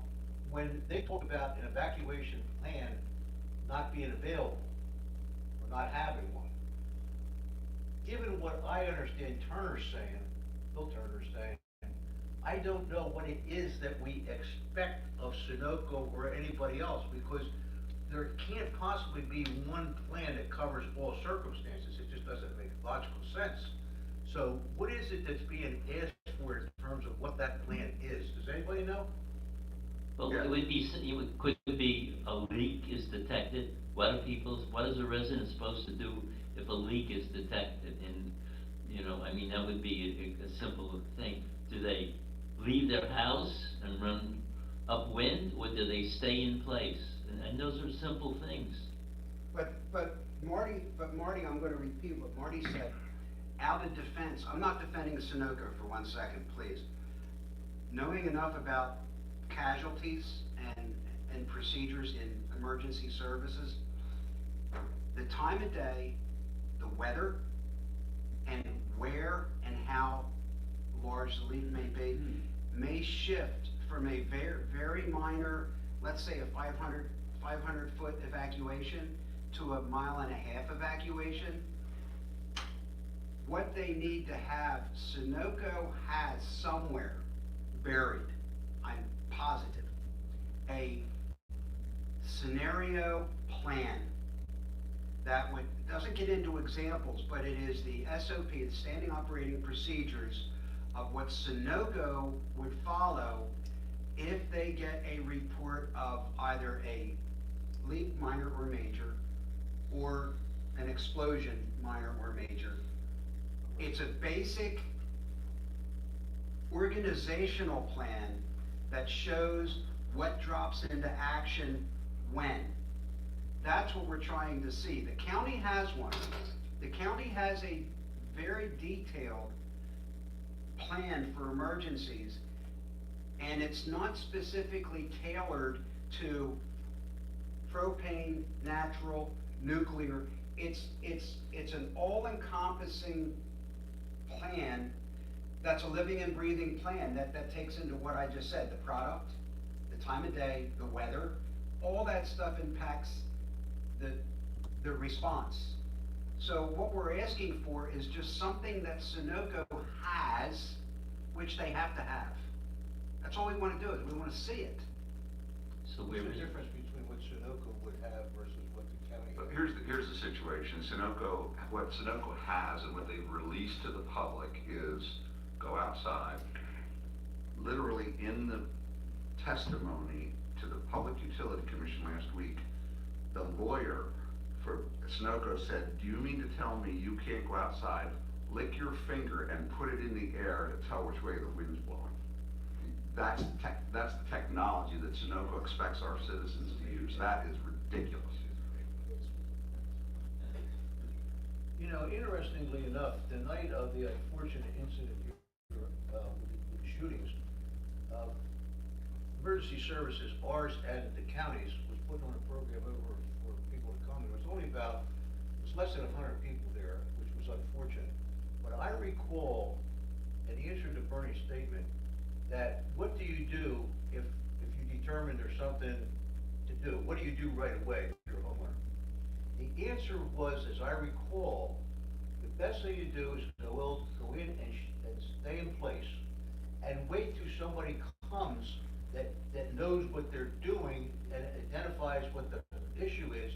when they talk about an evacuation plan not being available or not having one, given what I understand Turner's saying, Bill Turner's saying, I don't know what it is that we expect of Sunoco or anybody else, because there can't possibly be one plan that covers all circumstances. It just doesn't make logical sense. So what is it that's being asked for in terms of what that plan is? Does anybody know? well, it would be, could it be a leak is detected? What is a resident supposed to do if a leak is detected? And, I mean, that would be a simple thing. Do they leave their house and run upwind, or do they stay in place? And those are simple things. But Marty, I'm gonna repeat what Marty said. Out of defense, I'm not defending Sunoco for 1 second, please. Knowing enough about casualties and procedures in emergency services, the time of day, the weather, and where and how large the leak may be, may shift from a very, very minor, let's say a 500 foot evacuation to 1.5 mile evacuation. What they need to have, Sunoco has somewhere buried, I'm positive, a scenario plan that doesn't get into examples, but it is the SOP, the standing operating procedures of what Sunoco would follow if they get a report of either a leak, minor or major, or an explosion, minor or major. It's a basic organizational plan that shows what drops into action when. That's what we're trying to see. The county has one. The county has a very detailed plan for emergencies, and it's not specifically tailored to propane, natural, nuclear. It's an all-encompassing plan that's a living and breathing plan that takes into what I just said, the product, the time of day, the weather, all that stuff impacts the response. So what we're asking for is just something that Sunoco has, which they have to have. That's all we want to do, is we want to see it. So What's the difference between what Sunoco would have versus what the county But has? here's the situation. What Sunoco has and what they've released to the public is go outside. Literally in the testimony to the Public Utility Commission last week, the lawyer for Sunoco said, do you mean to tell me you can't go outside, lick your finger and put it in the air to tell which way the wind's blowing? That's the technology that Sunoco expects our citizens to use. That is ridiculous. Interestingly enough, the night of the unfortunate incident with the shootings, emergency services, ours and the counties, was putting on a program over for people to come. There was less than 100 people there, which was unfortunate. But I recall, in the answer to Bernie's statement, that what do you do if you determine there's something to do? What do you do right away if you're a homeowner? The answer was, as I recall, the best thing to do is go in and stay in place and wait till somebody comes that knows what they're doing and identifies what the issue is,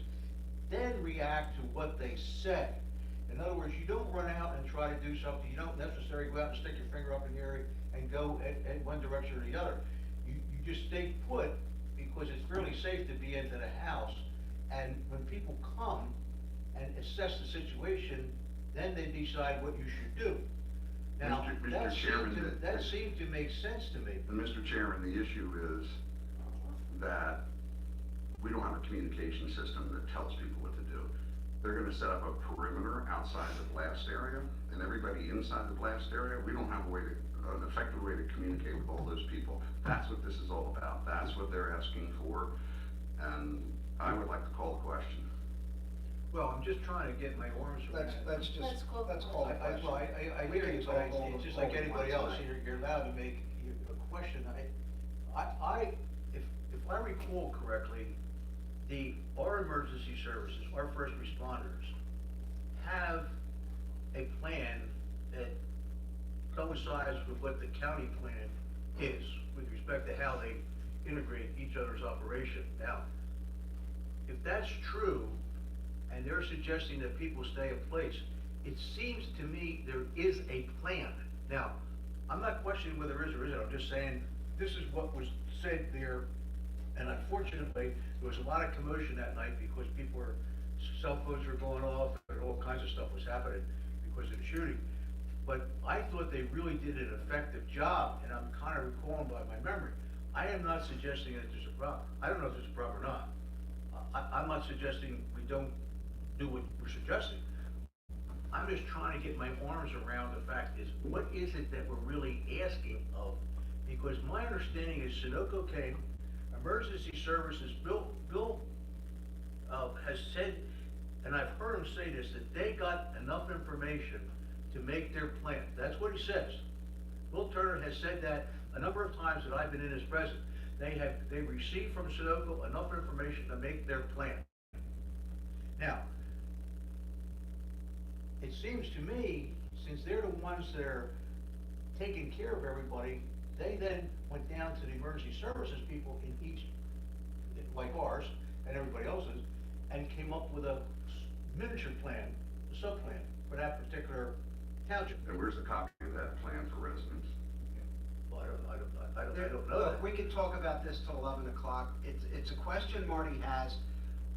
then react to what they say. In other words, you don't run out and try to do something, you don't necessarily go out and stick your finger up in the air and go in one direction or the other. You just stay put, because it's fairly safe to be into the house, and when people come and assess the situation, then they decide what you should do. Now, Mr. that Chairman, seemed to, that seemed to make sense to me. And Mr. Chairman, the issue is that we don't have a communication system that tells people what to do. They're gonna set up a perimeter outside the blast area, and everybody inside the blast area, we don't have a way to, an effective way to communicate with all those people. That's what this is all about. That's what they're asking for, and I would like to call the question. Well, I'm just trying to get my arms around it. Let's Let's call- call the question. Well, I We hear can you, but talk all it's the- just all like we anybody want else, tonight. you're allowed to make a question. If I recall correctly, our emergency services, our first responders, have a plan that coincides with what the county plan is, with respect to how they integrate each other's operation. Now, if that's true, and they're suggesting that people stay in place, it seems to me there is a plan. Now, I'm not questioning whether there is or isn't, I'm just saying, this is what was said there, and unfortunately, there was a lot of commotion that night because cell phones were going off, and all kinds of stuff was happening because of the shooting. But I thought they really did an effective job, and I'm kind of recalling by my memory. I am not suggesting that there's a problem. I don't know if there's a problem or not. I'm not suggesting we don't do what we're suggesting. I'm just trying to get my arms around the fact is, what is it that we're really asking of? Because my understanding is Sunoco came, emergency services, Bill has said, and I've heard him say this, that they got enough information to make their plan. That's what he says. Bill Turner has said that a number of times that I've been in his presence. They received from Sunoco enough information to make their plan. Now, it seems to me, since they're the ones that are taking care of everybody, they then went down to the emergency services people in each, like ours and everybody else's, and came up with a miniature plan, a sub-plan for that particular township. And where's the copy of that plan for residents? Well, I don't know Look, that. we can talk about this till 11 o'clock. It's a question Marty has.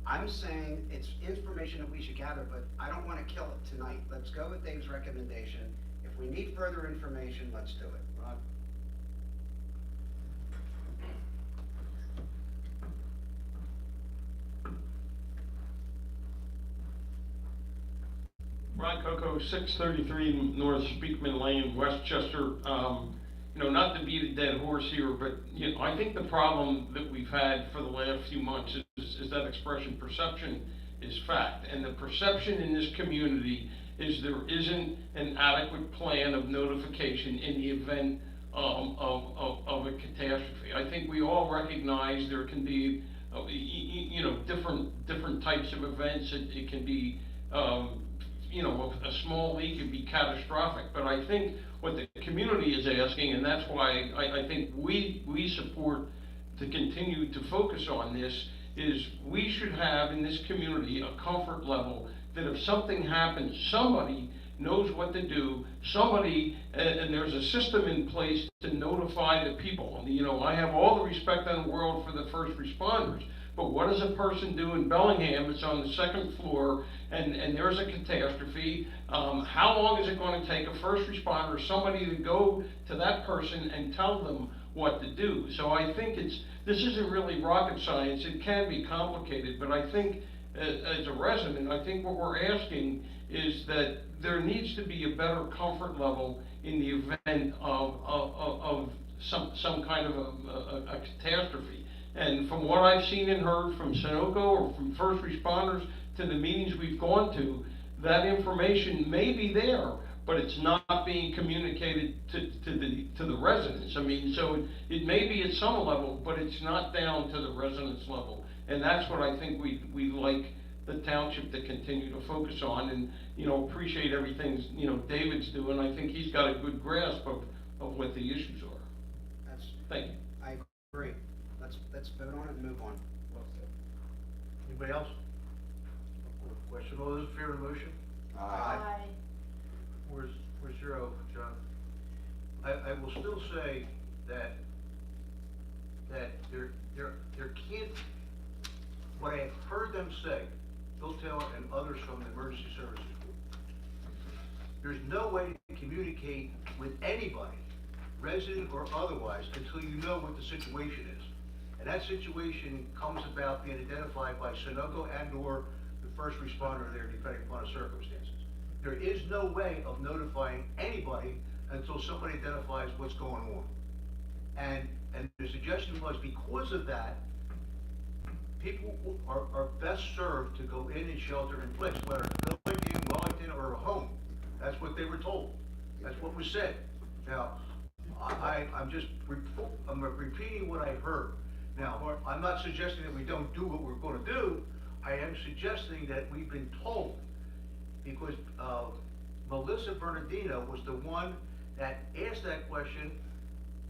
I'm saying it's information that we should gather, but I don't want to kill it tonight. Let's go with Dave's recommendation. If we need further information, let's do it. Ron? Ron Coco, 633 North Speakman Lane, Westchester. Not to beat a dead horse here, but, I think the problem that we've had for the last few months is that expression, perception is fact. And the perception in this community is there isn't an adequate plan of notification in the event of a catastrophe. I think we all recognize there can be, different types of events. It can be, a small leak could be catastrophic, but I think what the community is asking, and that's why I think we support to continue to focus on this, is we should have in this community a comfort level that if something happens, somebody knows what to do, and there's a system in place to notify the people. I have all the respect in the world for the first responders, but what does a person do in Bellingham? It's on the second floor, and there's a catastrophe. How long is it going to take a first responder, somebody to go to that person and tell them what to do? So I think this isn't really rocket science. It can be complicated, but I think as a resident, I think what we're asking is that there needs to be a better comfort level in the event of some kind of a catastrophe. And from what I've seen and heard from Sunoco or from first responders to the meetings we've gone to, that information may be there, but it's not being communicated to the residents. So it may be at some level, but it's not down to the residents level. And that's what I think we like the township to continue to focus on, and, appreciate everything, David's doing. I think he's got a good grasp of what the issues are. Thank you. I agree. Let's vote on it and move on. Anybody else? Question, all those in favor of the motion? Aye. Where's your oath, John? I will still say that there can't, what I have heard them say, Bill Taylor and others from the emergency services group, there's no way to communicate with anybody, resident or otherwise, until you know what the situation is. And that situation comes about being identified by Sunoco and/or the first responder there, depending upon the circumstances. There is no way of notifying anybody until somebody identifies what's going on. And the suggestion was, because of that, people are best served to go in and shelter in place, whether it's a building, in Wellington, or a home. That's what they were told. That's what was said. Now, I'm repeating what I heard. Now, I'm not suggesting that we don't do what we're gonna do. I am suggesting that we've been told, because Melissa Bernardino was the one that asked that question,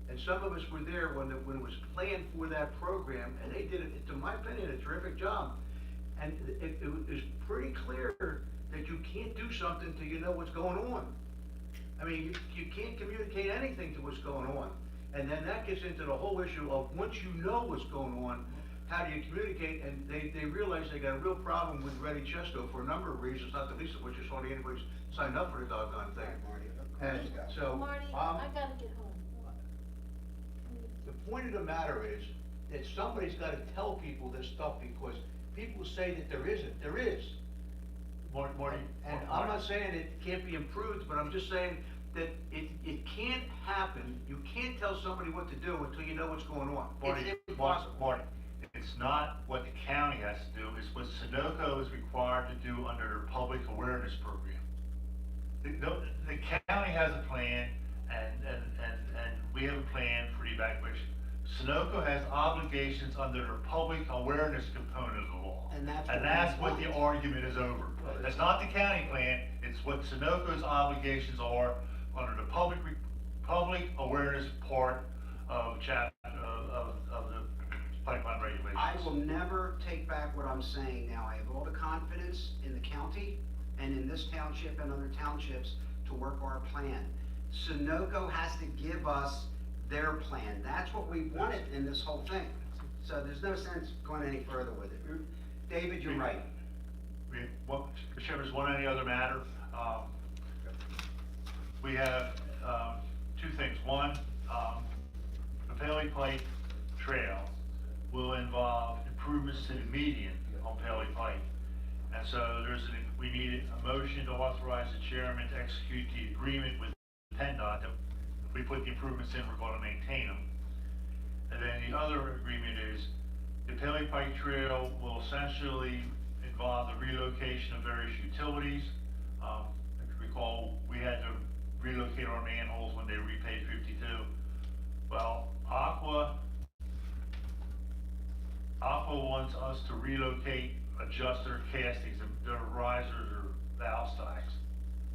and some of us were there when it was planned for that program, and they did, to my opinion, a terrific job. And it was pretty clear that you can't do something till you know what's going on. I mean, you can't communicate anything to what's going on. And then that gets into the whole issue of, once you know what's going on, how do you communicate? And they realized they got a real problem with Ready Chesto for a number of reasons, not the least of which is hardly anybody's signed up for the doggone thing. And so, Marty, I gotta get home. the point of the matter is that somebody's gotta tell people this stuff, because people say that there isn't. There is. Marty. And I'm not saying it can't be improved, but I'm just saying that it can't happen. You can't tell somebody what to do until you know what's going on. Marty, It's impossible. Marty, it's not what the county has to do, it's what Sunoco is required to do under their public awareness program. The county has a plan, and we have a plan for the evacuation. Sunoco has obligations under their public awareness component of the law. And that's what the argument is over. That's not the county plan, it's what Sunoco's obligations are under the public awareness part of the pipeline regulations. I will never take back what I'm saying now. I have all the confidence in the county and in this township and other townships to work our plan. Sunoco has to give us their plan. That's what we wanted in this whole thing. So there's no sense going any further with it. David, you're right. Mr. Chairman, is one any other matter? We have two things. One, the Paley Pike Trail will involve improvements to the median on Paley Pike. And so we need a motion to authorize the chairman to execute the agreement with PennDOT that if we put the improvements in, we're going to maintain them. And then the other agreement is the Paley Pike Trail will essentially involve the relocation of various utilities. If you recall, we had to relocate our manholes when they repaid 52. Well, Aqua wants us to relocate, adjust their castings, their risers or valve stacks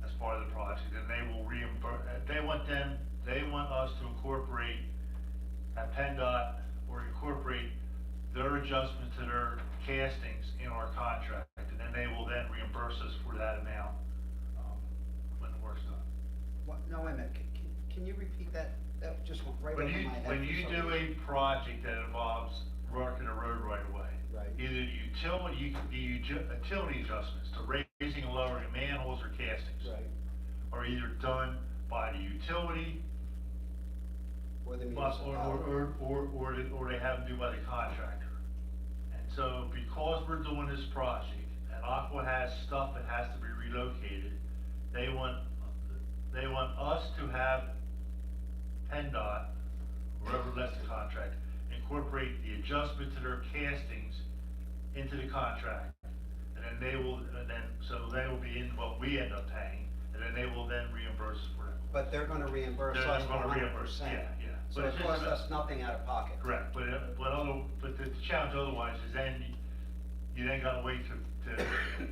as part of the project, and they will reimburse. They want us to incorporate at PennDOT or incorporate their adjustment to their castings in our contract, and then they will then reimburse us for that amount when the work's done. What, no, wait a minute. Can you repeat that? That just went right over my head. When you do a project that involves working a road right away, Right. either the utility adjustments to raising and lowering manholes or castings, Right. are either done by the utility, Or the but, municipality. or they have them do by the contractor. And so, because we're doing this project, and Aqua has stuff that has to be relocated, they want us to have PennDOT, whoever lets the contract, incorporate the adjustment to their castings into the contract. And then they will be in what we end up paying, and then they will then reimburse us for it. But they're gonna reimburse They're us gonna 100%. yeah. So But it it's costs just- us nothing out of pocket. Correct, but the challenge otherwise is then you then gotta wait to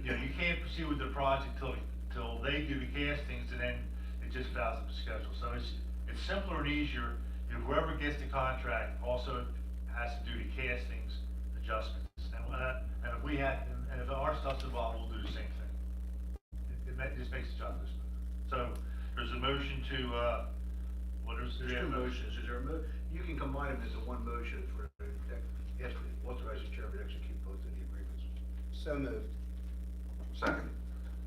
you can't proceed with the project till they do the castings, and then it just fouls up the schedule. So it's simpler and easier if whoever gets the contract also has to do the castings adjustments. And if our stuff's involved, we'll do the same thing. Just makes the job this. So, there's a motion to, There's two motions, is there you can combine them into one motion for, yes, authorize the chairman to execute both of the agreements. So moved. Second.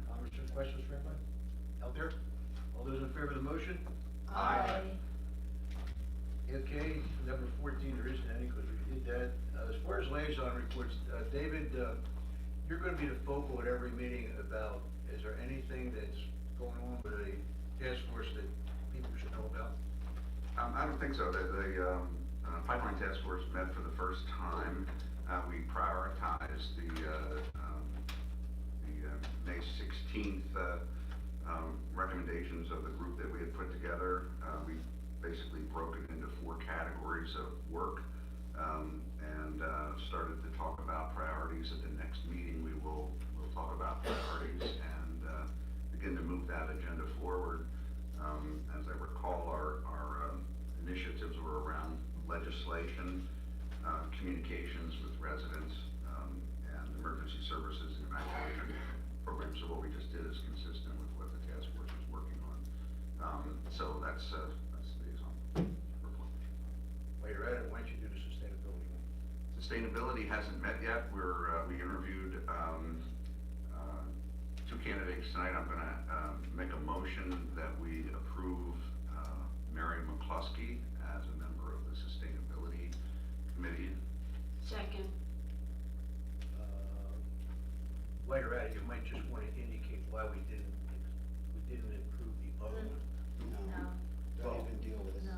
Comments or questions for anybody? Out there? All those in favor of the motion? Aye. Okay, number 14, there isn't any, because we did that. As far as liaison reports, David, you're gonna be the focal at every meeting about, is there anything that's going on with a task force that people should know about? I don't think so. The pipeline task force met for the first time. We prioritized the May 16th recommendations of the group that we had put together. We basically broke it into 4 categories of work, and started to talk about priorities. At the next meeting, we'll talk about priorities and begin to move that agenda forward. As I recall, our initiatives were around legislation, communications with residents, and emergency services and evacuation programs. So what we just did is consistent with what the task force was working on. So that's the liaison report. While you're at it, why don't you do the sustainability one? Sustainability hasn't met yet. We interviewed 2 candidates tonight. I'm gonna make a motion that we approve Mary McCluskey as a member of the Sustainability Committee. Second. While you're at it, you might just want to indicate why we didn't improve the other one. No. Don't even deal with it. No.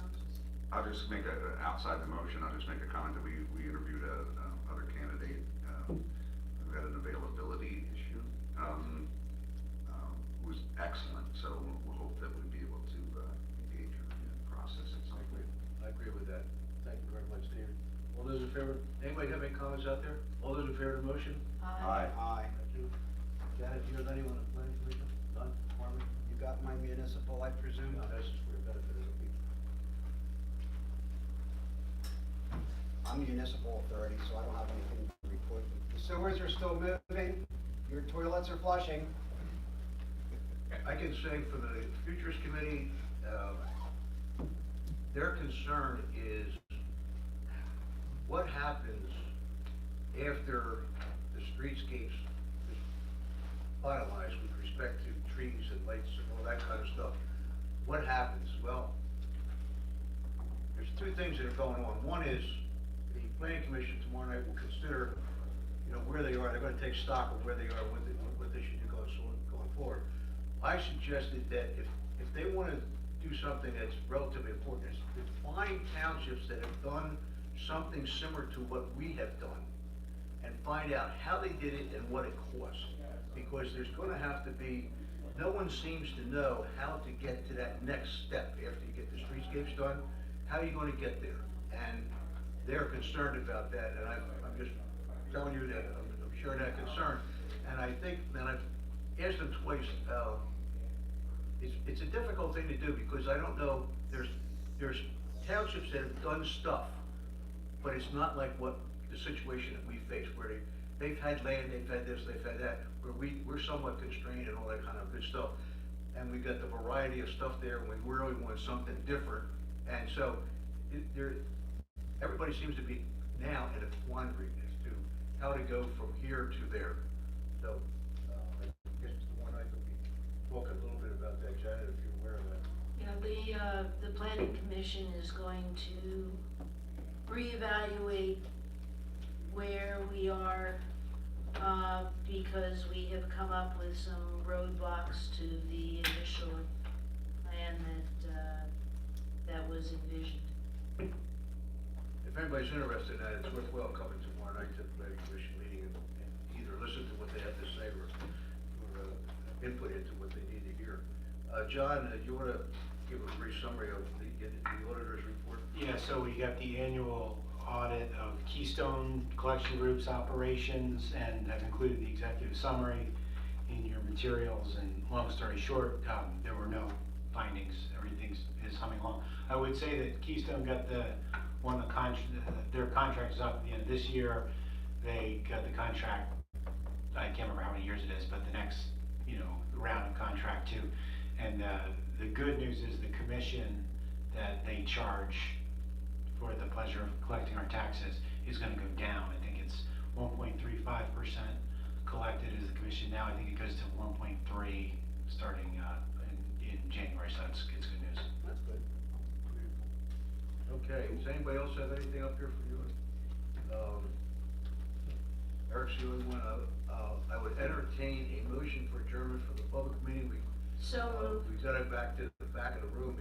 I'll just make outside the motion, I'll just make a comment that we interviewed other candidate who had an availability issue, who was excellent, so we'll hope that we'll be able to engage her in the process at some point. I agree with that. Thank you very much, David. All those in favor, anybody have any comments out there? All those in favor of the motion? Aye. Aye. Thank you. Janet, do you have anyone on the planning commission? None? Marvin? You got my municipal, I presume? No, that's just for the benefit of the people. I'm municipal authority, so I don't have anything to report. The sewers are still moving, your toilets are flushing. I can say for the Futures Committee, their concern is what happens after the streetscapes is finalized with respect to trees and lights and all that kind of stuff. What happens? Well, there's 2 things that are going on. One is the planning commission tomorrow night will consider, where they are. They're gonna take stock of where they are, what they should do going forward. I suggested that if they wanna do something that's relatively important, is to find townships that have done something similar to what we have done, and find out how they did it and what it cost. Because there's gonna have to be, no one seems to know how to get to that next step after you get the streetscapes done. How are you gonna get there? And they're concerned about that, and I'm just telling you that I'm sharing that concern. And I think that I've asked them twice, it's a difficult thing to do, because I don't know, there's townships that have done stuff, but it's not like what the situation that we face, where they've had land, they've had this, they've had that, where we're somewhat constrained and all that kind of good stuff. And we've got the variety of stuff there, and we really want something different. And so, everybody seems to be now in a quandary as to how to go from here to there. So, I guess tomorrow night we'll be talking a little bit about that, Janet, if you're aware of that. Yeah, the planning commission is going to reevaluate where we are, because we have come up with some roadblocks to the initial plan that was envisioned. If anybody's interested in that, it's worthwhile coming tomorrow night to the planning commission meeting and either listen to what they have to say or input into what they need to hear. John, do you want to give a brief summary of the auditor's report? Yeah, so we got the annual audit of Keystone Collection Group's operations, and I've included the executive summary in your materials, and long story short, there were no findings. Everything is humming along. I would say that Keystone got their contract is up at the end of this year. They got the contract I can't remember how many years it is, but the next, round of contract too. And, the good news is the commission that they charge for the pleasure of collecting our taxes is gonna go down. I think it's 1.35% collected as the commission now. I think it goes to 1.3 starting, in January, so it's good news. That's good. Okay, does anybody else have anything up here for you? Eric's the only one. I would entertain a motion for adjournment for the public meeting. So moved. We've got it back to the back of the room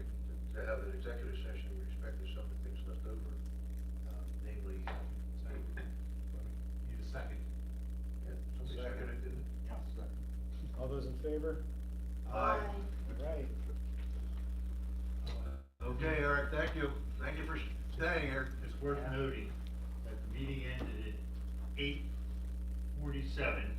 to have an executive session with respect to some of the things left over, namely. Need a second. Yeah, somebody seconded, didn't it? All those in favor? Aye. All right. Okay, Eric, thank you. Thank you for staying here. It's worth noting that the meeting ended at 8:47,